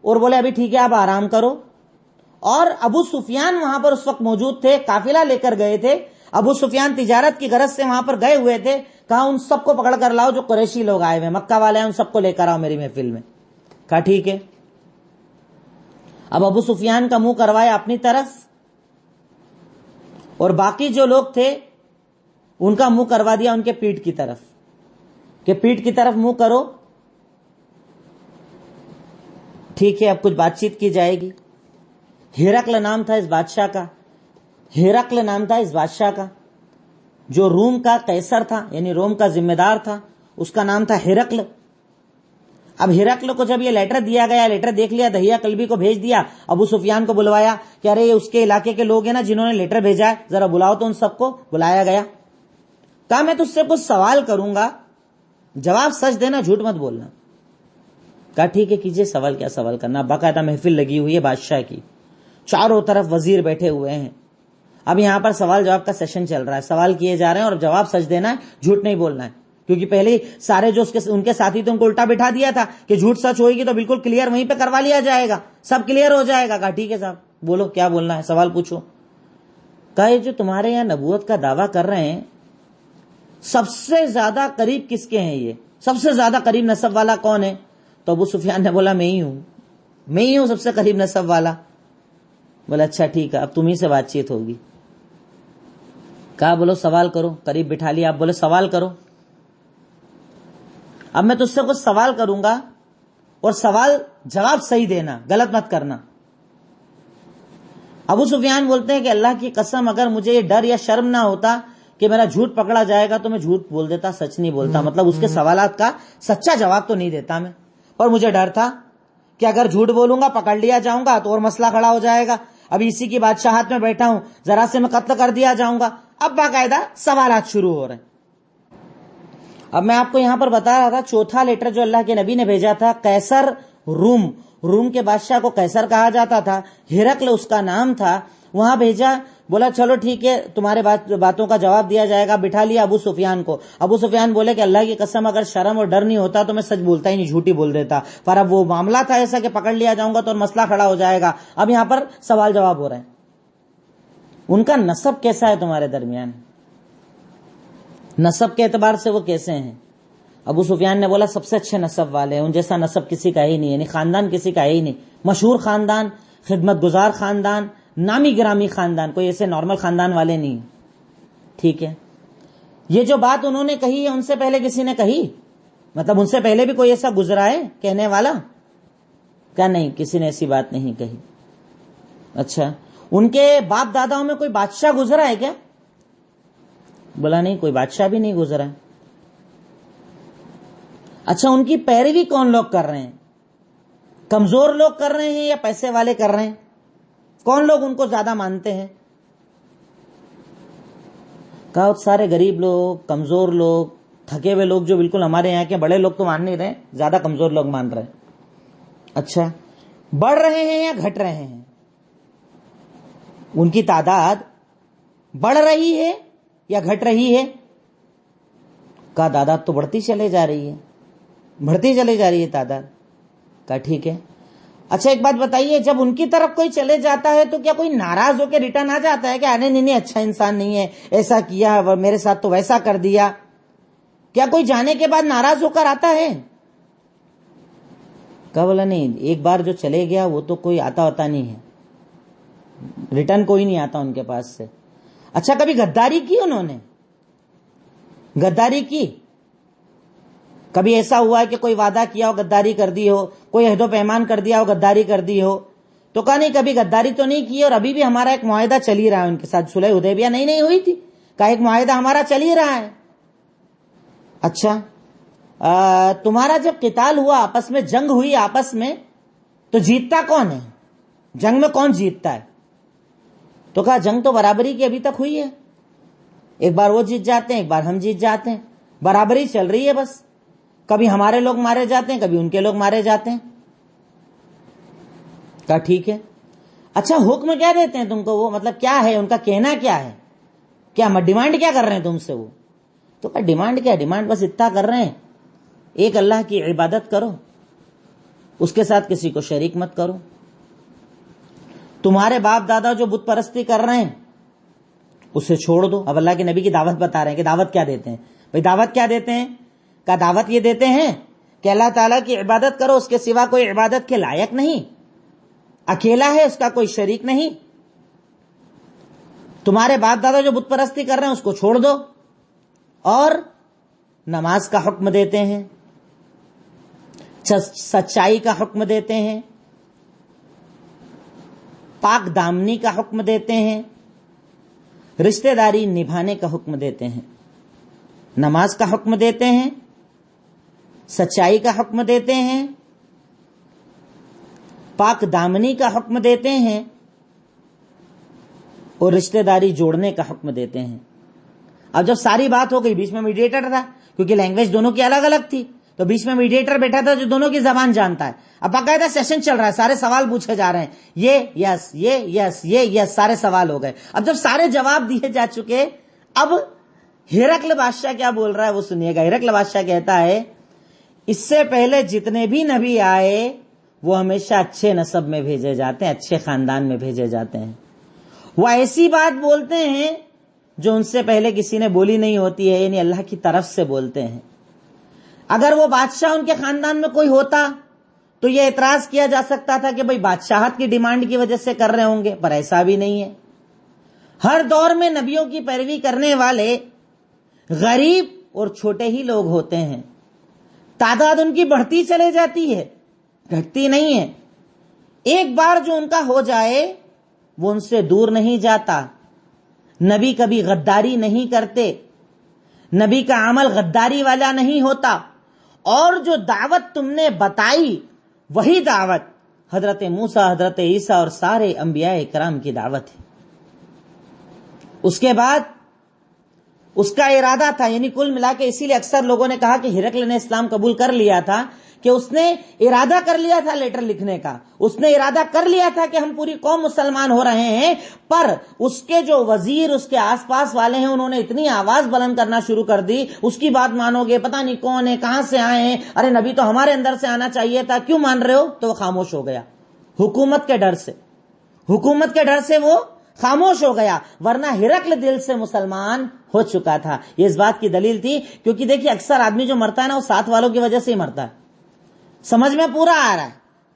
اور بولے ابھی ٹھیک ہے آپ آرام کرو. اور ابو سفیان وہاں پر اس وقت موجود تھے، قافلہ لے کر گئے تھے. ابو سفیان تجارت کی غرض سے وہاں پر گئے ہوئے تھے. کہا ان سب کو پکڑ کر لاؤ جو قریشی لوگ آئے ہوئے، مکہ والے ہیں، ان سب کو لے کر آؤ میری محفل میں. کہا ٹھیک ہے. اب ابو سفیان کا منہ کروایا اپنی طرف اور باقی جو لوگ تھے ان کا منہ کروا دیا ان کے پیٹ کی طرف، کہ پیٹ کی طرف منہ کرو. ٹھیک ہے، اب کچھ بات چیت کی جائے گی. ہرقل نام تھا اس بادشاہ کا، ہرقل نام تھا اس بادشاہ کا، جو روم کا قیصر تھا، یعنی روم کا ذمہ دار تھا، اس کا نام تھا ہرقل. اب ہرقل کو جب یہ لیٹر دیا گیا، لیٹر دیکھ لیا، دہیا کلبی کو بھیج دیا، ابو سفیان کو بلوایا کہ ارے یہ اس کے علاقے کے لوگ ہیں نا جنہوں نے لیٹر بھیجا ہے، ذرا بلاؤ. تو ان سب کو بلایا گیا. کہا میں تجھ سے کچھ سوال کروں گا، جواب سچ دینا، جھوٹ مت بولنا. کہا ٹھیک ہے کیجئے سوال. کیا سوال کرنا؟ باقاعدہ محفل لگی ہوئی ہے بادشاہ کی، چاروں طرف وزیر بیٹھے ہوئے ہیں. اب یہاں پر سوال جواب کا سیشن چل رہا ہے، سوال کیے جا رہے ہیں اور جواب سچ دینا ہے، جھوٹ نہیں بولنا ہے. کیونکہ پہلے سارے جو ان کے ساتھی تھے ان کو الٹا بٹھا دیا تھا کہ جھوٹ سچ ہوئے گی تو بالکل کلیئر وہیں پہ کروا لیا جائے گا، سب کلیئر ہو جائے گا. کہا ٹھیک ہے صاحب بولو کیا بولنا ہے، سوال پوچھو. کہا یہ جو تمہارے یہاں نبوت کا دعویٰ کر رہے ہیں سب سے زیادہ قریب کس کے ہیں، یہ سب سے زیادہ قریب نسب والا کون ہے؟ تو ابو سفیان نے بولا میں ہی ہوں سب سے قریب نسب والا. بولا اچھا ٹھیک ہے اب تمہیں سے بات چیت ہوگی. کہا بولو سوال کرو. قریب بٹھا لیا. آپ بولے سوال کرو. اب میں تجھ سے کچھ سوال کروں گا اور سوال جواب صحیح دینا، غلط مت کرنا. ابو سفیان بولتے ہیں کہ اللہ کی قسم اگر مجھے یہ ڈر یا شرم نہ ہوتا کہ میرا جھوٹ پکڑا جائے گا تو میں جھوٹ بول دیتا، سچ نہیں بولتا. مطلب اس کے سوالات کا سچا جواب تو نہیں دیتا میں، اور مجھے ڈر تھا کہ اگر جھوٹ بولوں گا پکڑ لیا جاؤں گا تو اور مسئلہ کھڑا ہو جائے گا. ابھی اسی کی بادشاہت میں بیٹھا ہوں، ذرا سے میں قتل کر دیا جاؤں گا. اب باقاعدہ سوالات شروع ہو رہے ہیں. اب میں آپ کو یہاں پر بتا رہا تھا چوتھا لیٹر جو اللہ کے نبی نے بھیجا تھا قیصر روم کے بادشاہ کو قیصر کہا جاتا تھا، ہرقل اس کا نام تھا، وہاں بھیجا. بولا چلو ٹھیک ہے تمہارے باتوں کا جواب دیا جائے گا. بٹھا لیا ابو سفیان کو. ابو سفیان بولے کہ اللہ کی قسم اگر شرم اور ڈر نہیں ہوتا تو میں سچ بولتا ہی نہیں، جھوٹی بول دیتا. پر اب وہ معاملہ تھا ایسا کہ پکڑ لیا جاؤں گا تو اور مسئلہ کھڑا ہو جائے گا. اب یہاں پر سوال جواب ہو رہے ہیں. ان کا نسب کیسا ہے تمہارے درمیان؟ نسب کے اعتبار سے وہ کیسے ہیں؟ ابو سفیان نے بولا سب سے اچھے نسب والے ہیں، ان جیسا نسب کسی کا ہی نہیں، یعنی خاندان کسی کا ہی نہیں. مشہور خاندان، خدمت گزار خاندان، نامی گرامی خاندان، کوئی ایسے نارمل خاندان والے نہیں. ٹھیک ہے. یہ جو بات انہوں نے کہی ہے ان سے پہلے کسی نے کہی؟ مطلب ان سے پہلے بھی کوئی ایسا گزرا ہے کہنے والا؟ کیا نہیں، کسی نے ایسی بات نہیں کہی. اچھا ان کے باپ داداؤں میں کوئی بادشاہ گزرا ہے کیا؟ بولا نہیں، کوئی بادشاہ بھی نہیں گزرا ہے. اچھا ان کی پیروی کون لوگ کر رہے ہیں؟ کمزور لوگ کر رہے ہیں یا پیسے والے کر رہے ہیں؟ کون لوگ ان کو زیادہ مانتے ہیں؟ کہا سارے غریب لوگ، کمزور لوگ، تھکے ہوئے لوگ، جو بالکل ہمارے یہاں کے بڑے لوگ تو مان نہیں رہے، زیادہ کمزور لوگ مان رہے ہیں. اچھا بڑھ رہے ہیں یا گھٹ رہے ہیں؟ ان کی تعداد بڑھ رہی ہے یا گھٹ رہی ہے؟ کہا تعداد تو بڑھتی چلے جا رہی ہے، بڑھتی چلے جا رہی ہے تعداد. کہا ٹھیک ہے. اچھا ایک بات بتائیے، جب ان کی طرف کوئی چلے جاتا ہے تو کیا کوئی ناراض ہو کے ریٹرن آ جاتا ہے کہ ارے نہیں اچھا انسان نہیں ہے، ایسا کیا میرے ساتھ تو ویسا کر دیا؟ کیا کوئی جانے کے بعد ناراض ہو کر آتا ہے؟ کہا بولا نہیں، ایک بار جو چلے گیا وہ تو کوئی آتا ہوتا نہیں ہے، ریٹرن کوئی نہیں آتا ان کے پاس سے. اچھا کبھی غداری کی انہوں نے؟ غداری کی؟ کبھی ایسا ہوا ہے کہ کوئی وعدہ کیا ہو غداری کر دی ہو، کوئی عہد و پیمان کر دیا ہو غداری کر دی ہو؟ تو کہا نہیں کبھی غداری تو نہیں کی، اور ابھی بھی ہمارا ایک معاہدہ چل ہی رہا ہے ان کے ساتھ. صلح حدیبیہ نہیں ہوئی تھی؟ کہا ایک معاہدہ ہمارا چل ہی رہا ہے. اچھا تمہارا جب قتال ہوا، آپس میں جنگ ہوئی آپس میں، تو جیتتا کون ہے؟ جنگ میں کون جیتتا ہے؟ تو کہا جنگ تو برابری کی ابھی تک ہوئی ہے. ایک بار وہ جیت جاتے ہیں، ایک بار ہم جیت جاتے ہیں، برابری چل رہی ہے بس، کبھی ہمارے لوگ مارے جاتے ہیں، کبھی ان کے لوگ مارے جاتے ہیں. کہا ٹھیک ہے. اچھا حکم کیا دیتے ہیں تم کو وہ؟ مطلب کیا ہے ان کا کہنا، کیا ہے، کیا ڈیمانڈ کیا کر رہے ہیں تم سے وہ؟ تو کہا ڈیمانڈ کیا، ڈیمانڈ بس اتنا کر رہے ہیں، ایک اللہ کی عبادت کرو، اس کے ساتھ کسی کو شریک مت کرو. تمہارے باپ دادا جو بت پرستی کر رہے ہیں اسے چھوڑ دو. اب اللہ کے نبی کی دعوت بتا رہے ہیں کہ دعوت کیا دیتے ہیں. بھئی دعوت کیا دیتے ہیں؟ کہا دعوت یہ دیتے ہیں کہ اللہ تعالیٰ کی عبادت کرو، اس کے سوا کوئی عبادت کے لائق نہیں، اکیلا ہے، اس کا کوئی شریک نہیں. تمہارے باپ دادا جو بت پرستی کر رہے ہیں اس کو چھوڑ دو، اور نماز کا حکم دیتے ہیں، سچائی کا حکم دیتے ہیں، پاک دامنی کا حکم دیتے ہیں، رشتہ داری نبھانے کا حکم دیتے ہیں. نماز کا حکم دیتے ہیں، سچائی کا حکم دیتے ہیں، پاک دامنی کا حکم دیتے ہیں، اور رشتہ داری جوڑنے کا حکم دیتے ہیں. اب جب ساری بات ہو گئی، بیچ میں میڈیٹر تھا کیونکہ لینگویج دونوں کی الگ الگ تھی، تو بیچ میں میڈیٹر بیٹھا تھا جو دونوں کی زبان جانتا ہے. اب باقاعدہ سیشن چل رہا ہے، سارے سوال پوچھے جا رہے ہیں، یہ یس، یہ یس، یہ یس، سارے سوال ہو گئے. اب جب سارے جواب دیے جا چکے، اب ہرقل بادشاہ کیا بول رہا ہے وہ سنیے گا. ہرقل بادشاہ کہتا ہے اس سے پہلے جتنے بھی نبی آئے وہ ہمیشہ اچھے نسب میں بھیجے جاتے ہیں، اچھے خاندان میں بھیجے جاتے ہیں. وہ ایسی بات بولتے ہیں جو ان سے پہلے کسی نے بولی نہیں ہوتی ہے، یعنی اللہ کی طرف سے بولتے ہیں. اگر وہ بادشاہ ان کے خاندان میں کوئی ہوتا تو یہ اعتراض کیا جا سکتا تھا کہ بھئی بادشاہت کی ڈیمانڈ کی وجہ سے کر رہے ہوں گے، پر ایسا بھی نہیں ہے. ہر دور میں نبیوں کی پیروی کرنے والے غریب اور چھوٹے ہی لوگ ہوتے ہیں. تعداد ان کی بڑھتی چلے جاتی ہے، گھٹتی نہیں ہے. ایک بار جو ان کا ہو جائے وہ ان سے دور نہیں جاتا. نبی کبھی غداری نہیں کرتے، نبی کا عمل غداری والا نہیں ہوتا. اور جو دعوت تم نے بتائی وہی دعوت حضرت موسیٰ، حضرت عیسیٰ اور سارے انبیاء کرام کی دعوت ہے. اس کے بعد اس کا ارادہ تھا، یعنی کل ملا کے اسی لیے اکثر لوگوں نے کہا کہ ہرقل نے اسلام قبول کر لیا تھا کہ اس نے ارادہ کر لیا تھا لیٹر لکھنے کا. اس نے ارادہ کر لیا تھا کہ ہم پوری قوم مسلمان ہو رہے ہیں، پر اس کے جو وزیر، اس کے آس پاس والے ہیں، انہوں نے اتنی آواز بلند کرنا شروع کر دی، اس کی بات مانو گے، پتہ نہیں کون ہے، کہاں سے آئے ہیں، ارے نبی تو ہمارے اندر سے آنا چاہیے تھا، کیوں مان رہے ہو؟ تو وہ خاموش ہو گیا. حکومت کے ڈر سے، حکومت کے ڈر سے وہ خاموش ہو گیا، ورنہ ہرقل دل سے مسلمان ہو چکا تھا. یہ اس بات کی دلیل تھی، کیونکہ دیکھیے اکثر آدمی جو مرتا ہے نا وہ ساتھ والوں کی وجہ سے ہی مرتا ہے. سمجھ میں پورا آ رہا ہے،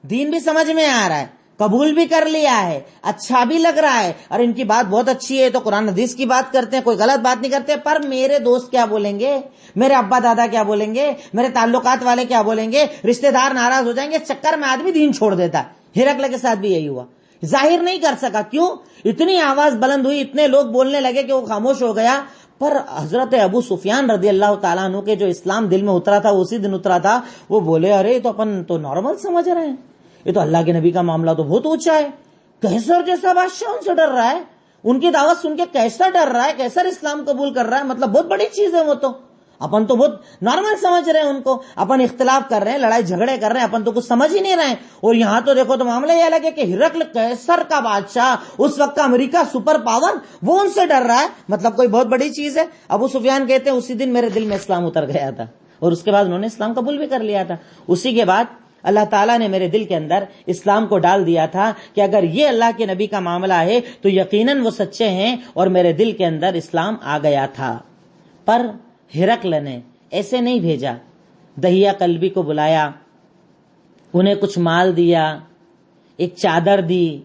دین بھی سمجھ میں آ رہا ہے، قبول بھی کر لیا ہے، اچھا بھی لگ رہا ہے، اور ان کی بات بہت اچھی ہے تو قرآن حدیث کی بات کرتے ہیں، کوئی غلط بات نہیں کرتے، پر میرے دوست کیا بولیں گے، میرے ابا دادا کیا بولیں گے، میرے تعلقات والے کیا بولیں گے، رشتہ دار ناراض ہو جائیں گے، چکر میں آدمی دین چھوڑ دیتا ہے. ہرقل کے ساتھ بھی یہی ہوا. ظاہر نہیں کر سکا، کیوں؟ اتنی آواز بلند ہوئی، اتنے لوگ بولنے لگے کہ وہ خاموش ہو گیا. پر حضرت ابو سفیان رضی اللہ تعالیٰ عنہ کے جو اسلام دل میں اترا تھا اسی دن اترا تھا. وہ بولے ارے تو اپن تو نارمل سمجھ رہے ہیں، یہ تو اللہ کے نبی کا معاملہ تو بہت اونچا ہے. کیسر جیسا بادشاہ ان سے ڈر رہا ہے، ان کی دعوت سن کے کیسا ڈر رہا ہے، کیسر اسلام قبول کر رہا ہے، مطلب بہت بڑی چیز ہے. وہ تو اپن تو بہت نارمل سمجھ رہے ہیں ان کو، اپن اختلاف کر رہے ہیں، لڑائی جھگڑے کر رہے ہیں، اپن تو کچھ سمجھ ہی نہیں رہے ہیں. اور یہاں تو دیکھو تو معاملہ یہ الگ ہے کہ ہرقل کیسر کا بادشاہ، اس وقت کا امریکہ سپر پاور، وہ ان سے ڈر رہا ہے، مطلب کوئی بہت بڑی چیز ہے. ابو سفیان کہتے ہیں اسی دن میرے دل میں اسلام اتر گیا تھا، اور اس کے بعد انہوں نے اسلام قبول بھی کر لیا تھا. اسی کے بعد اللہ تعالیٰ نے میرے دل کے اندر اسلام کو ڈال دیا تھا کہ اگر یہ اللہ کے نبی کا معاملہ ہے تو یقیناً وہ سچے ہیں، اور میرے دل کے اندر اسلام آ گیا تھا. پر ہرقل نے ایسے نہیں بھیجا. دہیہ قلبی کو بلایا، انہیں کچھ مال دیا، ایک چادر دی،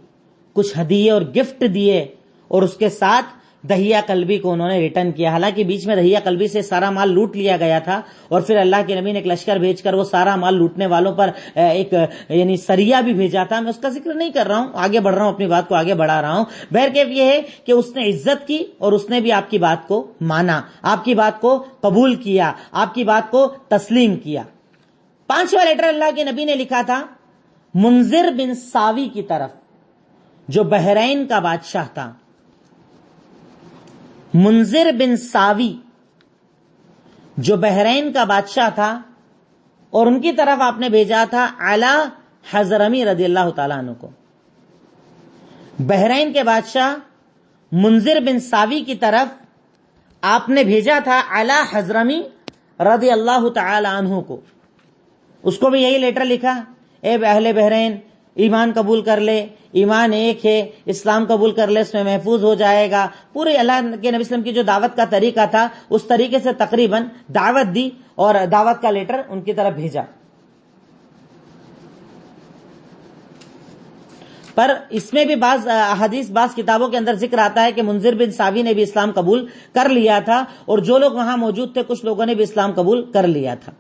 کچھ ہدیے اور گفٹ دیے، اور اس کے ساتھ دہیہ قلبی کو انہوں نے ریٹرن کیا. حالانکہ بیچ میں دہیہ قلبی سے سارا مال لوٹ لیا گیا تھا، اور پھر اللہ کے نبی نے ایک لشکر بھیج کر وہ سارا مال لوٹنے والوں پر ایک یعنی سریہ بھی بھیجا تھا. میں اس کا ذکر نہیں کر رہا ہوں، آگے بڑھ رہا ہوں، اپنی بات کو آگے بڑھا رہا ہوں. بہرکیف یہ ہے کہ اس نے عزت کی، اور اس نے بھی آپ کی بات کو مانا، آپ کی بات کو قبول کیا، آپ کی بات کو تسلیم کیا. 5واں لیٹر اللہ کے نبی نے لکھا تھا منذر بن ساوی کی طرف، جو بحرین کا بادشاہ تھا. منذر بن ساوی جو بحرین کا بادشاہ تھا، اور ان کی طرف آپ نے بھیجا تھا علا حضرمی رضی اللہ تعالیٰ عنہ کو. بحرین کے بادشاہ منذر بن ساوی کی طرف آپ نے بھیجا تھا علا حضرمی رضی اللہ تعالی عنہ کو. اس کو بھی یہی لیٹر لکھا، اے اہل بحرین، ایمان قبول کر لے، ایمان ایک ہے، اسلام قبول کر لے، اس میں محفوظ ہو جائے گا. پورے اللہ کے نبی صلی اللہ علیہ وسلم کی جو دعوت کا طریقہ تھا اس طریقے سے تقریباً دعوت دی اور دعوت کا لیٹر ان کی طرف بھیجا. پر اس میں بھی بعض احادیث، بعض کتابوں کے اندر ذکر آتا ہے کہ منذر بن ساوی نے بھی اسلام قبول کر لیا تھا، اور جو لوگ وہاں موجود تھے کچھ لوگوں نے بھی اسلام قبول کر لیا تھا.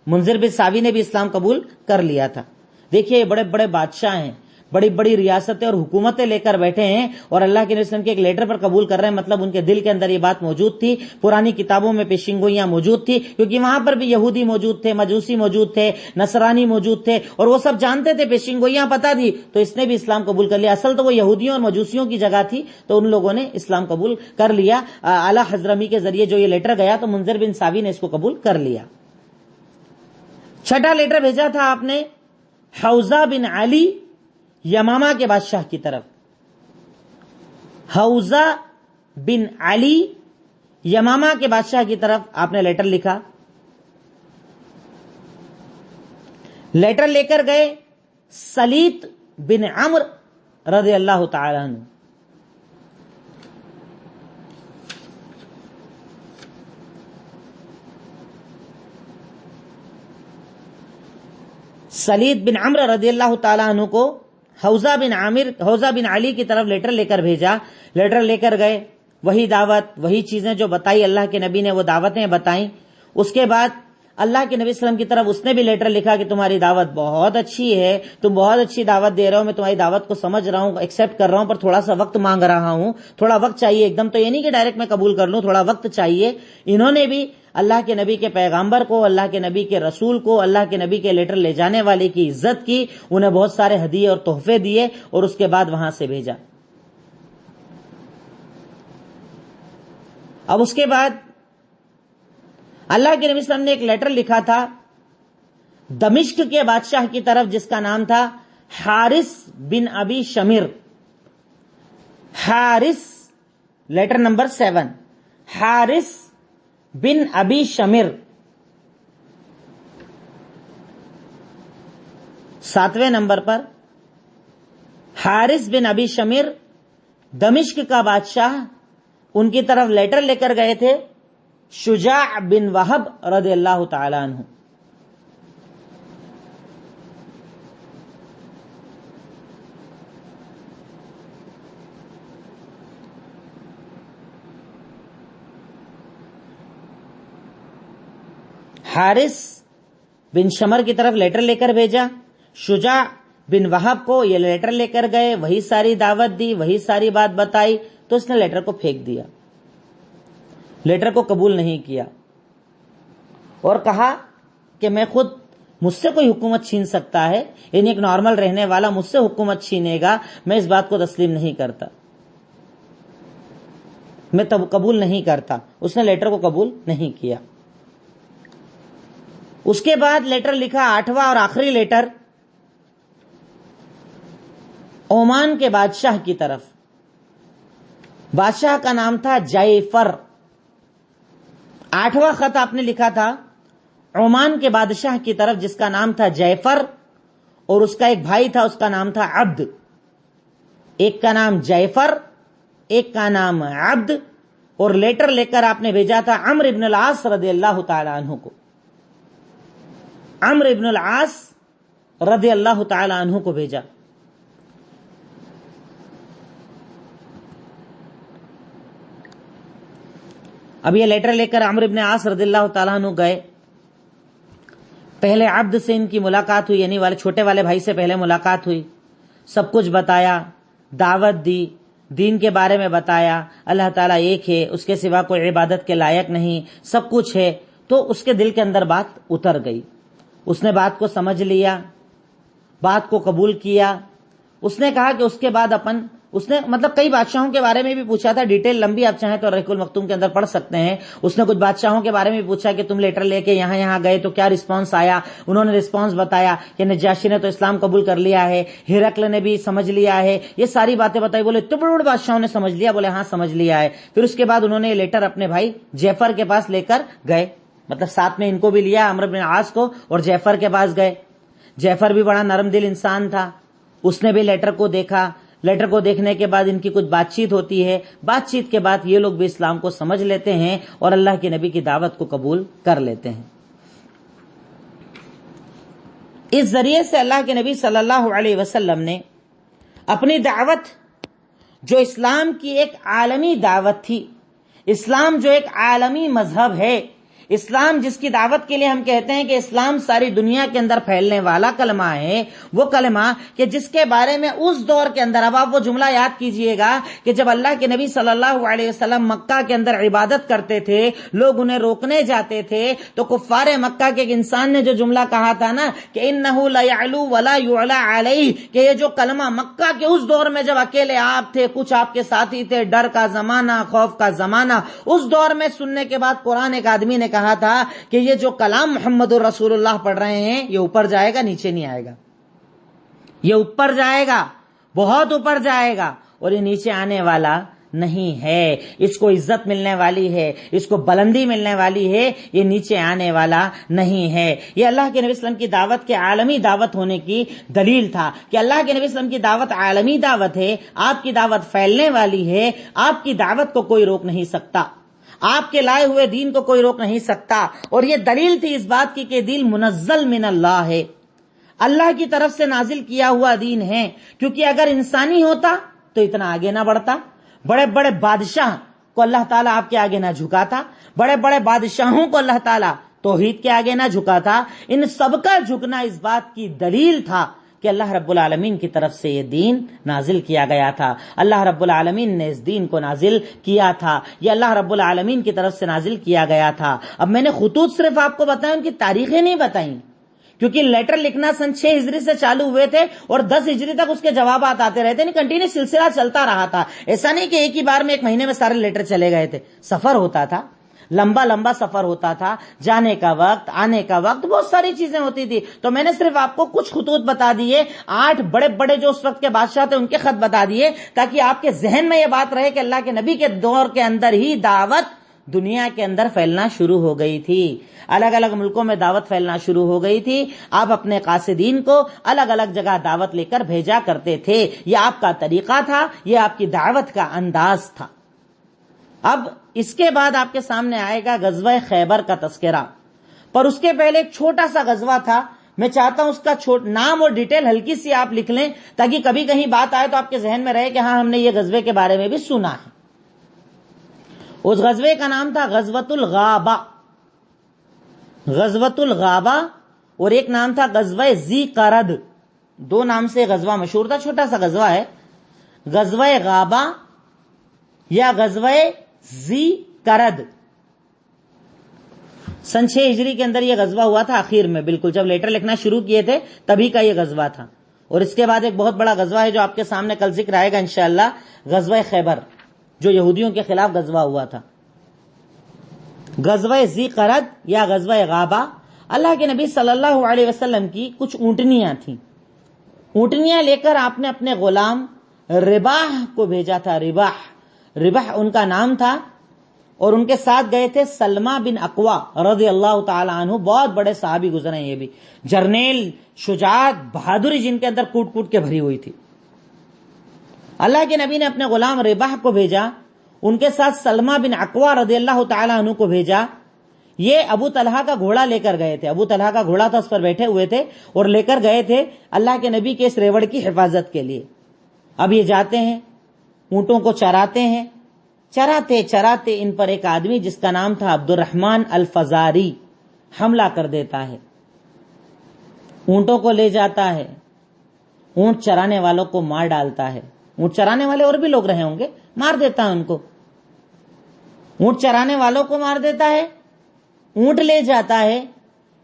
منذر بن ساوی نے بھی اسلام قبول کر لیا تھا. دیکھیے بڑے بڑے بادشاہ ہیں، بڑی بڑی ریاستیں اور حکومتیں لے کر بیٹھے ہیں، اور اللہ کے نبی صلی اللہ علیہ وسلم کے ایک لیٹر پر قبول کر رہے ہیں. مطلب ان کے دل کے اندر یہ بات موجود تھی، پرانی کتابوں میں پیشنگوئیاں موجود تھی، کیونکہ وہاں پر بھی یہودی موجود تھے، مجوسی موجود تھے، نصرانی موجود تھے، اور وہ سب جانتے تھے، پیشنگوئیاں پتہ تھی، تو اس نے بھی اسلام قبول کر لیا. اصل تو وہ یہودیوں اور مجوسیوں کی جگہ تھی، تو ان لوگوں نے اسلام قبول کر لیا. اعلی حضرمی کے ذریعے جو یہ لیٹر گیا تو منذر بن ساوی نے اس کو قبول کر لیا. چھٹا لیٹر بھیجا تھا آپ نے حوزہ بن علی یمامہ کے بادشاہ کی طرف. حوزہ بن علی یمامہ کے بادشاہ کی طرف آپ نے لیٹر لکھا. لیٹر لے کر گئے سلیط بن عمر رضی اللہ تعالی عنہ. سلیط بن عمر رضی اللہ تعالیٰ عنہ کو حوزہ بن علی کی طرف لیٹر لے کر بھیجا. لیٹر لے کر گئے، وہی دعوت، وہی چیزیں جو بتائی اللہ کے نبی نے، وہ دعوتیں بتائیں. اس کے بعد اللہ کے نبی صلی اللہ علیہ وسلم کی طرف اس نے بھی لیٹر لکھا کہ تمہاری دعوت بہت اچھی ہے، تم بہت اچھی دعوت دے رہے ہو، میں تمہاری دعوت کو سمجھ رہا ہوں، ایکسپٹ کر رہا ہوں، پر تھوڑا سا وقت مانگ رہا ہوں، تھوڑا وقت چاہیے، ایک دم تو یہ نہیں کہ ڈائریکٹ میں قبول کر لوں، تھوڑا وقت چاہیے. انہوں نے بھی اللہ کے نبی کے پیغامبر کو، اللہ کے نبی کے رسول کو، اللہ کے نبی کے لیٹر لے جانے والے کی عزت کی، انہیں بہت سارے ہدیے اور تحفے دیے، اور اس کے بعد وہاں سے بھیجا. اب اس کے بعد اللہ کے نبی صلی اللہ علیہ وسلم نے ایک لیٹر لکھا تھا دمشق کے بادشاہ کی طرف، جس کا نام تھا حارث بن ابی شمر. حارث، لیٹر نمبر 7، حارث بن ابی شمر. 7ویں نمبر پر حارث بن ابی شمر دمشق کا بادشاہ، ان کی طرف لیٹر لے کر گئے تھے شجاع بن وہب رضی اللہ تعالی عنہ. حارث بن شمر کی طرف لیٹر لے کر بھیجا. شجاع بن وہب کو یہ لیٹر لے کر گئے، وہی ساری دعوت دی، وہی ساری بات بتائی، تو اس نے لیٹر کو پھینک دیا، لیٹر کو قبول نہیں کیا، اور کہا کہ میں خود، مجھ سے کوئی حکومت چھین سکتا ہے، یعنی ایک نارمل رہنے والا مجھ سے حکومت چھینے گا، میں اس بات کو تسلیم نہیں کرتا، میں تب قبول نہیں کرتا. اس نے لیٹر کو قبول نہیں کیا. اس کے بعد لیٹر لکھا، 8واں اور آخری لیٹر عمان کے بادشاہ کی طرف. بادشاہ کا نام تھا جعفر. 8واں خط آپ نے لکھا تھا عمان کے بادشاہ کی طرف، جس کا نام تھا جعفر، اور اس کا ایک بھائی تھا، اس کا نام تھا عبد. ایک کا نام جعفر، ایک کا نام عبد. اور لیٹر لے کر آپ نے بھیجا تھا عمرو بن العاص رضی اللہ تعالی عنہ کو. عمرو بن العاص رضی اللہ تعالی عنہ کو بھیجا. اب یہ لیٹر لے کر عمرو بن العاص رضی اللہ تعالیٰ عنہ گئے. پہلے عبد سے ان کی ملاقات ہوئی، یعنی چھوٹے والے بھائی سے پہلے ملاقات ہوئی، سب کچھ بتایا، دعوت دی، دین کے بارے میں بتایا، اللہ تعالیٰ ایک ہے، اس کے سوا کوئی عبادت کے لائق نہیں، سب کچھ ہے. تو اس کے دل کے اندر بات اتر گئی، اس نے بات کو سمجھ لیا، بات کو قبول کیا. اس نے کہا کہ اس کے بعد اپن اس نے مطلب کئی بادشاہوں کے بارے میں بھی پوچھا تھا، ڈیٹیل لمبی آپ چاہیں تو رحیق المختوم کے اندر پڑھ سکتے ہیں. اس نے کچھ بادشاہوں کے بارے میں بھی پوچھا کہ تم لیٹر لے کے یہاں یہاں گئے تو کیا رسپانس آیا. انہوں نے رسپانس بتایا کہ نجاشی نے تو اسلام قبول کر لیا ہے، ہرقل نے بھی سمجھ لیا ہے، یہ ساری باتیں بتائی. بولے اتنے بڑے بڑے بادشاہوں نے سمجھ لیا؟ بولے ہاں سمجھ لیا ہے. پھر اس کے بعد انہوں نے یہ لیٹر اپنے بھائی جعفر کے پاس لے کر گئے، مطلب ساتھ میں ان کو بھی لیا، عمرو بن عاص کو، اور جعفر کے پاس گئے. جعفر بھی بڑا نرم دل انسان تھا، اس نے بھی لیٹر کو دیکھا. لیٹر کو دیکھنے کے بعد ان کی کچھ بات چیت ہوتی ہے، بات چیت کے بعد یہ لوگ بھی اسلام کو سمجھ لیتے ہیں اور اللہ کے نبی کی دعوت کو قبول کر لیتے ہیں. اس ذریعے سے اللہ کے نبی صلی اللہ علیہ وسلم نے اپنی دعوت، جو اسلام کی ایک عالمی دعوت تھی، اسلام جو ایک عالمی مذہب ہے، اسلام جس کی دعوت کے لیے ہم کہتے ہیں کہ اسلام ساری دنیا کے اندر پھیلنے والا کلمہ ہے، وہ کلمہ کہ جس کے بارے میں اس دور کے اندر، اب آپ وہ جملہ یاد کیجئے گا کہ جب اللہ کے نبی صلی اللہ علیہ وسلم مکہ کے اندر عبادت کرتے تھے، لوگ انہیں روکنے جاتے تھے، تو کفار مکہ کے ایک انسان نے جو جملہ کہا تھا نا کہ انہ لا یعلو ولا یعلی علیہ، کہ یہ جو کلمہ مکہ کے اس دور میں جب اکیلے آپ تھے، کچھ آپ کے ساتھی تھے، ڈر کا زمانہ، خوف کا زمانہ، اس دور میں سننے کے بعد قرآن ایک آدمی نے کہا تھا کہ یہ جو کلام محمد الرسول اللہ پڑھ رہے ہیں یہ اوپر جائے گا نیچے نہیں آئے گا، یہ اوپر جائے گا، بہت اوپر جائے گا، اور یہ نیچے آنے والا نہیں ہے. اس کو عزت ملنے والی ہے، اس کو بلندی ملنے والی ہے، یہ نیچے آنے والا نہیں ہے. یہ اللہ کے نبی صلی اللہ علیہ وسلم کی دعوت کے عالمی دعوت ہونے کی دلیل تھا کہ اللہ کے نبی صلی اللہ علیہ وسلم کی دعوت عالمی دعوت ہے، آپ کی دعوت پھیلنے والی ہے، آپ کی دعوت کو کوئی روک نہیں سکتا، آپ کے لائے ہوئے دین کو کوئی روک نہیں سکتا. اور یہ دلیل تھی اس بات کی کہ دین منزل من اللہ ہے، اللہ کی طرف سے نازل کیا ہوا دین ہے. کیونکہ اگر انسانی ہوتا تو اتنا آگے نہ بڑھتا، بڑے بڑے بادشاہ کو اللہ تعالیٰ آپ کے آگے نہ جھکاتا، بڑے بڑے بادشاہوں کو اللہ تعالیٰ توحید کے آگے نہ جھکاتا. ان سب کا جھکنا اس بات کی دلیل تھا کہ اللہ رب العالمین کی طرف سے یہ دین نازل کیا گیا تھا، اللہ رب العالمین نے اس دین کو نازل کیا تھا، یہ اللہ رب العالمین کی طرف سے نازل کیا گیا تھا. اب میں نے خطوط صرف آپ کو بتائیں، ان کی تاریخیں نہیں بتائیں، کیونکہ لیٹر لکھنا سن 6 ہجری سے چالو ہوئے تھے اور 10 ہجری تک اس کے جوابات آتے رہتے، نہیں کنٹینیو سلسلہ چلتا رہا تھا. ایسا نہیں کہ ایک ہی بار میں ایک مہینے میں سارے لیٹر چلے گئے تھے، سفر ہوتا تھا، لمبا لمبا سفر ہوتا تھا، جانے کا وقت، آنے کا وقت، بہت ساری چیزیں ہوتی تھی. تو میں نے صرف آپ کو کچھ خطوط بتا دیے، 8 بڑے بڑے جو اس وقت کے بادشاہ تھے ان کے خط بتا دیے، تاکہ آپ کے ذہن میں یہ بات رہے کہ اللہ کے نبی کے دور کے اندر ہی دعوت دنیا کے اندر پھیلنا شروع ہو گئی تھی، الگ الگ ملکوں میں دعوت پھیلنا شروع ہو گئی تھی. آپ اپنے قاصدین کو الگ الگ جگہ دعوت لے کر بھیجا کرتے تھے، یہ آپ کا طریقہ تھا، یہ آپ کی دعوت کا انداز تھا. اب اس کے بعد آپ کے سامنے آئے گا غزوہ خیبر کا تذکرہ، پر اس کے پہلے ایک چھوٹا سا غزوہ تھا. میں چاہتا ہوں اس کا نام اور ڈیٹیل ہلکی سی آپ لکھ لیں، تاکہ کبھی کہیں بات آئے تو آپ کے ذہن میں رہے کہ ہاں ہم نے یہ غزوے کے بارے میں بھی سنا ہے. اس غزوے کا نام تھا غزوۃ الغابہ، غزوۃ الغابہ، اور ایک نام تھا غزوہ ذی قرد. 2 نام سے غزوہ مشہور تھا، چھوٹا سا غزوہ ہے، غزوہ غابہ یا غزوہ ذی قرد. سن 6 ہجری کے اندر یہ غزوہ ہوا تھا، آخر میں بالکل جب لیٹر لکھنا شروع کیے تھے تبھی کا یہ غزوہ تھا. اور اس کے بعد ایک بہت بڑا غزوہ ہے جو آپ کے سامنے کل ذکر آئے گا انشاءاللہ، غزوہ خیبر، جو یہودیوں کے خلاف غزوہ ہوا تھا. غزوہ ذی قرد یا غزوہ غابہ، اللہ کے نبی صلی اللہ علیہ وسلم کی کچھ اونٹنیاں تھیں، اونٹنیاں لے کر آپ نے اپنے غلام رباح کو بھیجا تھا. رباح ان کا نام تھا، اور ان کے ساتھ گئے تھے سلمہ بن اقوا رضی اللہ تعالی عنہ، بہت بڑے صحابی گزرے ہیں، یہ بھی جرنیل، شجاعت، بہادری جن کے اندر کوٹ کوٹ کے بھری ہوئی تھی. اللہ کے نبی نے اپنے غلام رباح کو بھیجا، ان کے ساتھ سلمہ بن اقوا رضی اللہ تعالی عنہ کو بھیجا. یہ ابو طلحہ کا گھوڑا لے کر گئے تھے، ابو طلحہ کا گھوڑا تھا، اس پر بیٹھے ہوئے تھے اور لے کر گئے تھے اللہ کے نبی کے اس ریوڑ کی حفاظت کے لیے. اب یہ جاتے ہیں، اونٹوں کو چراتے ہیں، چراتے چراتے ان پر ایک آدمی جس کا نام تھا عبد الرحمن الفزاری حملہ کر دیتا ہے، اونٹوں کو لے جاتا ہے، اونٹ چرانے والوں کو مار ڈالتا ہے. اونٹ چرانے والے اور بھی لوگ رہے ہوں گے، مار دیتا ہے ان کو، اونٹ چرانے والوں کو مار دیتا ہے، اونٹ لے جاتا ہے.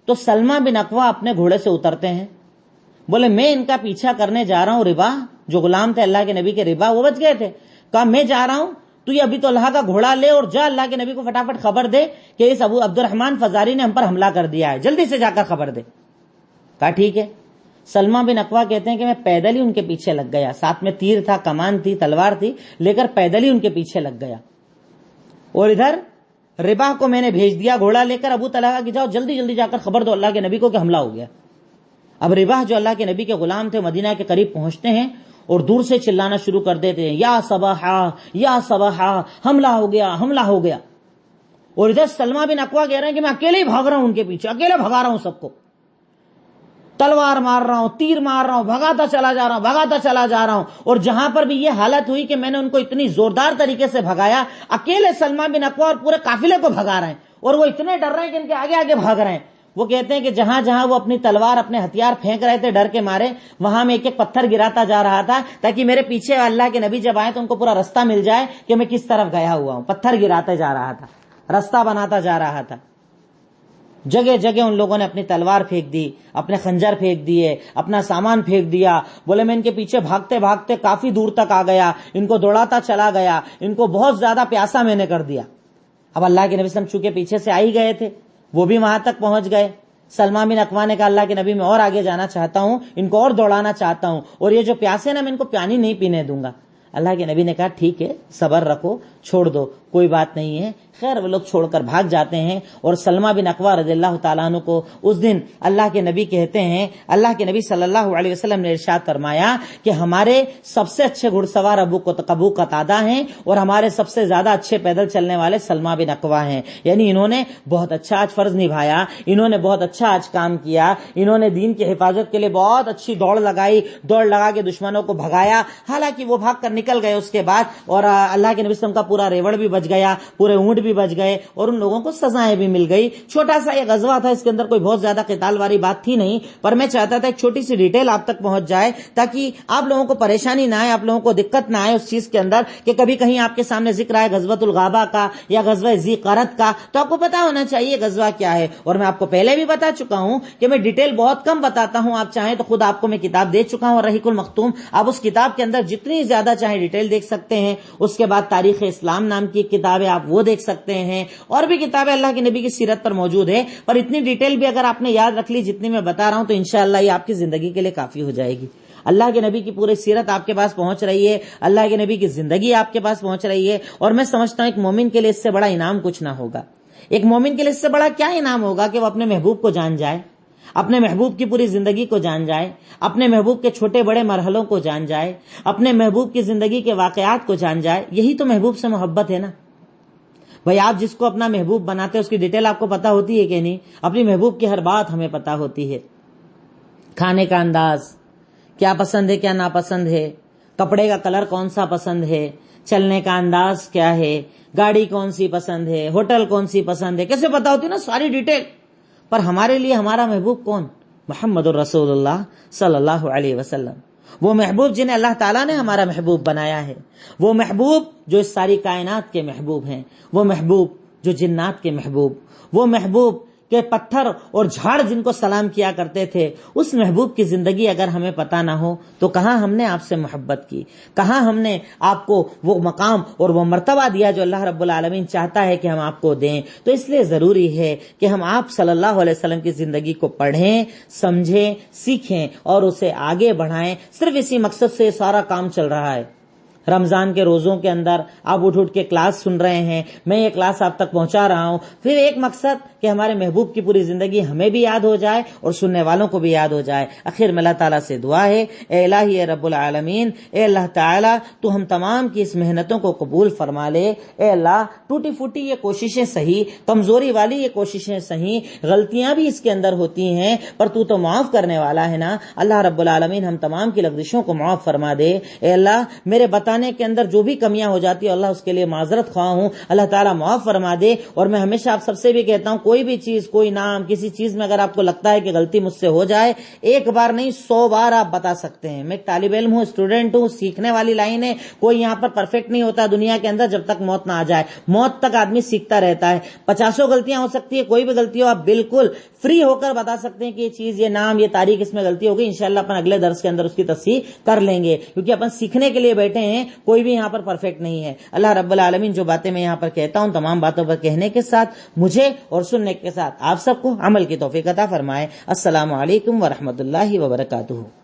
تو سلمہ بن اقوا اپنے گھوڑے سے اترتے ہیں، بولے میں ان کا پیچھا کرنے جا رہا ہوں، رباح جو غلام تھے اللہ کے نبی کے ربا، وہ بچ گئے تھے. کہا میں جا رہا ہوں، تو یہ ابھی تو اللہ کا گھوڑا لے اور جا اللہ کے نبی کو فٹافٹ خبر دے کہ اس ابو عبد الرحمن فزاری نے ہم پر حملہ کر دیا ہے، جلدی سے جا کر خبر دے. کہا ٹھیک ہے. سلمہ بن اکوا کہتے ہیں کہ میں پیدل ہی ان کے پیچھے لگ گیا، ساتھ میں تیر تھا، کمان تھی، تلوار تھی، لے کر پیدل ہی ان کے پیچھے لگ گیا. اور ادھر ربا کو میں نے بھیج دیا گھوڑا لے کر، ابو طلحہ کی جاؤ جلدی جلدی جا کر خبر دو اللہ کے نبی کو کہ حملہ ہو گیا. اب ربا جو اللہ کے نبی کے غلام تھے مدینہ کے قریب پہنچتے ہیں اور دور سے چلانا شروع کر دیتے ہیں، یا صباحا یا صباحا، حملہ ہو گیا حملہ ہو گیا. اور ادھر سلمہ بن اکوا کہہ رہے ہیں کہ میں اکیلے ہی بھاگ رہا ہوں ان کے پیچھے، اکیلے بھگا رہا ہوں سب کو، تلوار مار رہا ہوں، تیر مار رہا ہوں، بھگاتا چلا جا رہا ہوں بھگاتا چلا جا رہا ہوں. اور جہاں پر بھی یہ حالت ہوئی کہ میں نے ان کو اتنی زوردار طریقے سے بھگایا، اکیلے سلمہ بن اکوا اور پورے قافلے کو بھگا رہے ہیں اور وہ اتنے ڈر رہے ہیں کہ ان کے آگے آگے بھاگ رہے ہیں. وہ کہتے ہیں کہ جہاں جہاں وہ اپنی تلوار اپنے ہتھیار پھینک رہے تھے ڈر کے مارے، وہاں میں ایک ایک پتھر گراتا جا رہا تھا تاکہ میرے پیچھے اللہ کے نبی جب آئے تو ان کو پورا رستہ مل جائے کہ میں کس طرف گیا ہوا ہوں. پتھر گراتے جا رہا تھا، رستہ بناتا جا رہا تھا. جگہ جگہ ان لوگوں نے اپنی تلوار پھینک دی، اپنے خنجر پھینک دیے، اپنا سامان پھینک دیا. بولے میں ان کے پیچھے بھاگتے بھاگتے کافی دور تک آ گیا، ان کو دوڑاتا چلا گیا، ان کو بہت زیادہ پیاسا میں نے کر دیا. اب اللہ کے نبی صلی اللہ علیہ وسلم چونکہ پیچھے سے آ ہی گئے تھے، وہ بھی وہاں تک پہنچ گئے. سلمہ بن اکوا نے کہا اللہ کے نبی میں اور آگے جانا چاہتا ہوں، ان کو اور دوڑانا چاہتا ہوں، اور یہ جو پیاسے نا میں ان کو پانی نہیں پینے دوں گا. اللہ کے نبی نے کہا ٹھیک ہے صبر رکھو، چھوڑ دو، کوئی بات نہیں ہے. خیر وہ لوگ چھوڑ کر بھاگ جاتے ہیں. اور سلمہ بن اکوا رضی اللہ تعالیٰ عنہ کو اس دن اللہ کے نبی کہتے ہیں، اللہ کے نبی صلی اللہ علیہ وسلم نے ارشاد فرمایا کہ ہمارے سب سے اچھے گھڑ سوار ابو قتادہ ہیں اور ہمارے سب سے زیادہ اچھے پیدل چلنے والے سلمہ بن اکوا ہیں. یعنی انہوں نے بہت اچھا آج فرض نبھایا، انہوں نے بہت اچھا آج کام کیا، انہوں نے دین کی حفاظت کے لیے بہت اچھی دوڑ لگا کے دشمنوں کو بھگایا. حالانکہ وہ بھاگ کر نکل گئے اس کے بعد، اور اللہ کے نبی صلی اللہ علیہ وسلم کا پورا ریوڑ بھی بچ گیا، پورے اونٹ بھی بچ گئے، اور ان لوگوں کو سزائیں بھی مل گئی. چھوٹا سا یہ غزوہ تھا، اس کے اندر کوئی بہت زیادہ قتال والی بات تھی نہیں، پر میں چاہتا تھا ایک چھوٹی سی ڈیٹیل آپ تک پہنچ جائے تاکہ آپ لوگوں کو پریشانی نہ آئے، آپ لوگوں کو دقت نہ آئے اس چیز کے اندر کہ کبھی کہیں آپ کے سامنے ذکر آئے غزوۃ الغابہ کا یا غزوہ ذی قرۃ کا، تو آپ کو پتا ہونا چاہیے غزوہ کیا ہے. اور میں آپ کو پہلے بھی بتا چکا ہوں کہ میں ڈیٹیل بہت کم بتاتا ہوں، آپ چاہیں تو خود آپ کو میں کتاب دے چکا ہوں اور رحیق المختوم، آپ اس کتاب کے اندر جتنی زیادہ چاہیں ڈیٹیل دیکھ سکتے ہیں. اس کے بعد تاریخ اسلام نام کی ایک کتاب ہے، آپ وہ دیکھ سکتے ہیں، اور بھی کتابیں اللہ کے نبی کی سیرت پر موجود ہے. پر اتنی ڈیٹیل بھی اگر آپ نے یاد رکھ لی جتنی میں بتا رہا ہوں تو انشاءاللہ یہ آپ کی زندگی کے لیے کافی ہو جائے گی. اللہ کے نبی کی پوری سیرت آپ کے پاس پہنچ رہی ہے، اللہ کے نبی کی زندگی آپ کے پاس پہنچ رہی ہے، اور میں سمجھتا ہوں ایک مومن کے لیے اس سے بڑا انعام کچھ نہ ہوگا. ایک مومن کے لیے اس سے بڑا کیا انعام ہوگا کہ وہ اپنے محبوب کو جان جائے، اپنے محبوب کی پوری زندگی کو جان جائے، اپنے محبوب کے چھوٹے بڑے مرحلوں کو جان جائے، اپنے محبوب کی زندگی کے واقعات کو جان جائے. یہی تو محبوب سے محبت ہے نا بھائی. آپ جس کو اپنا محبوب بناتے ہیں اس کی ڈیٹیل آپ کو پتا ہوتی ہے کہ نہیں؟ اپنی محبوب کی ہر بات ہمیں پتا ہوتی ہے. کھانے کا انداز کیا پسند ہے کیا ناپسند ہے، کپڑے کا کلر کون سا پسند ہے، چلنے کا انداز کیا ہے، گاڑی کون سی پسند ہے، ہوٹل کون سی پسند ہے، کیسے پتا ہوتی نا ساری ڈیٹیل. پر ہمارے لیے ہمارا محبوب کون؟ محمد الرسول اللہ صلی اللہ علیہ وسلم. وہ محبوب جنہیں اللہ تعالیٰ نے ہمارا محبوب بنایا ہے، وہ محبوب جو اس ساری کائنات کے محبوب ہیں، وہ محبوب جو جنات کے محبوب، وہ محبوب کہ پتھر اور جھاڑ جن کو سلام کیا کرتے تھے، اس محبوب کی زندگی اگر ہمیں پتہ نہ ہو تو کہاں ہم نے آپ سے محبت کی، کہاں ہم نے آپ کو وہ مقام اور وہ مرتبہ دیا جو اللہ رب العالمین چاہتا ہے کہ ہم آپ کو دیں. تو اس لیے ضروری ہے کہ ہم آپ صلی اللہ علیہ وسلم کی زندگی کو پڑھیں، سمجھیں، سیکھیں اور اسے آگے بڑھائیں. صرف اسی مقصد سے سارا کام چل رہا ہے. رمضان کے روزوں کے اندر آپ اٹھ کے کلاس سن رہے ہیں، میں یہ کلاس آپ تک پہنچا رہا ہوں، پھر ایک مقصد کہ ہمارے محبوب کی پوری زندگی ہمیں بھی یاد ہو جائے اور سننے والوں کو بھی یاد ہو جائے. آخر میں اللہ تعالیٰ سے دعا ہے، اے الہی اے رب العالمین، اے اللہ تعالیٰ تو ہم تمام کی اس محنتوں کو قبول فرما لے. اے اللہ ٹوٹی پھوٹی یہ کوششیں صحیح، کمزوری والی یہ کوششیں صحیح، غلطیاں بھی اس کے اندر ہوتی ہیں، پر تو معاف کرنے والا ہے نا. اللہ رب العالمین ہم تمام کی لغزشوں کو معاف فرما دے. اے اللہ میرے بتا بتانے کے اندر جو بھی کمیاں ہو جاتی ہے اللہ اس کے لیے معذرت خواہ ہوں، اللہ تعالیٰ معاف فرما دے۔ اور میں ہمیشہ آپ سب سے بھی کہتا ہوں کوئی بھی چیز، کوئی نام، کسی چیز میں اگر آپ کو لگتا ہے کہ غلطی مجھ سے ہو جائے، ایک بار نہیں 100 بار آپ بتا سکتے ہیں۔ میں ایک طالب علم ہوں، اسٹوڈنٹ ہوں، سیکھنے والی لائن ہے، کوئی یہاں پر پرفیکٹ نہیں ہوتا دنیا کے اندر جب تک موت نہ آ جائے، موت تک آدمی سیکھتا رہتا ہے۔ 50 غلطیاں ہو سکتی ہے، کوئی بھی غلطی ہو آپ بالکل فری ہو کر بتا سکتے ہیں کہ یہ چیز، یہ نام، یہ تاریخ اس میں غلطی ہوگی، انشاءاللہ اپن اگلے درس کے اندر اس کی تصحیح کر لیں گے، کیونکہ اپن سیکھنے کے لیے بیٹھے ہیں، کوئی بھی یہاں پر پرفیکٹ نہیں ہے۔ اللہ رب العالمین جو باتیں میں یہاں پر کہتا ہوں تمام باتوں پر کہنے کے ساتھ مجھے اور سننے کے ساتھ آپ سب کو عمل کی توفیق عطا فرمائے۔ السلام علیکم ورحمۃ اللہ وبرکاتہ۔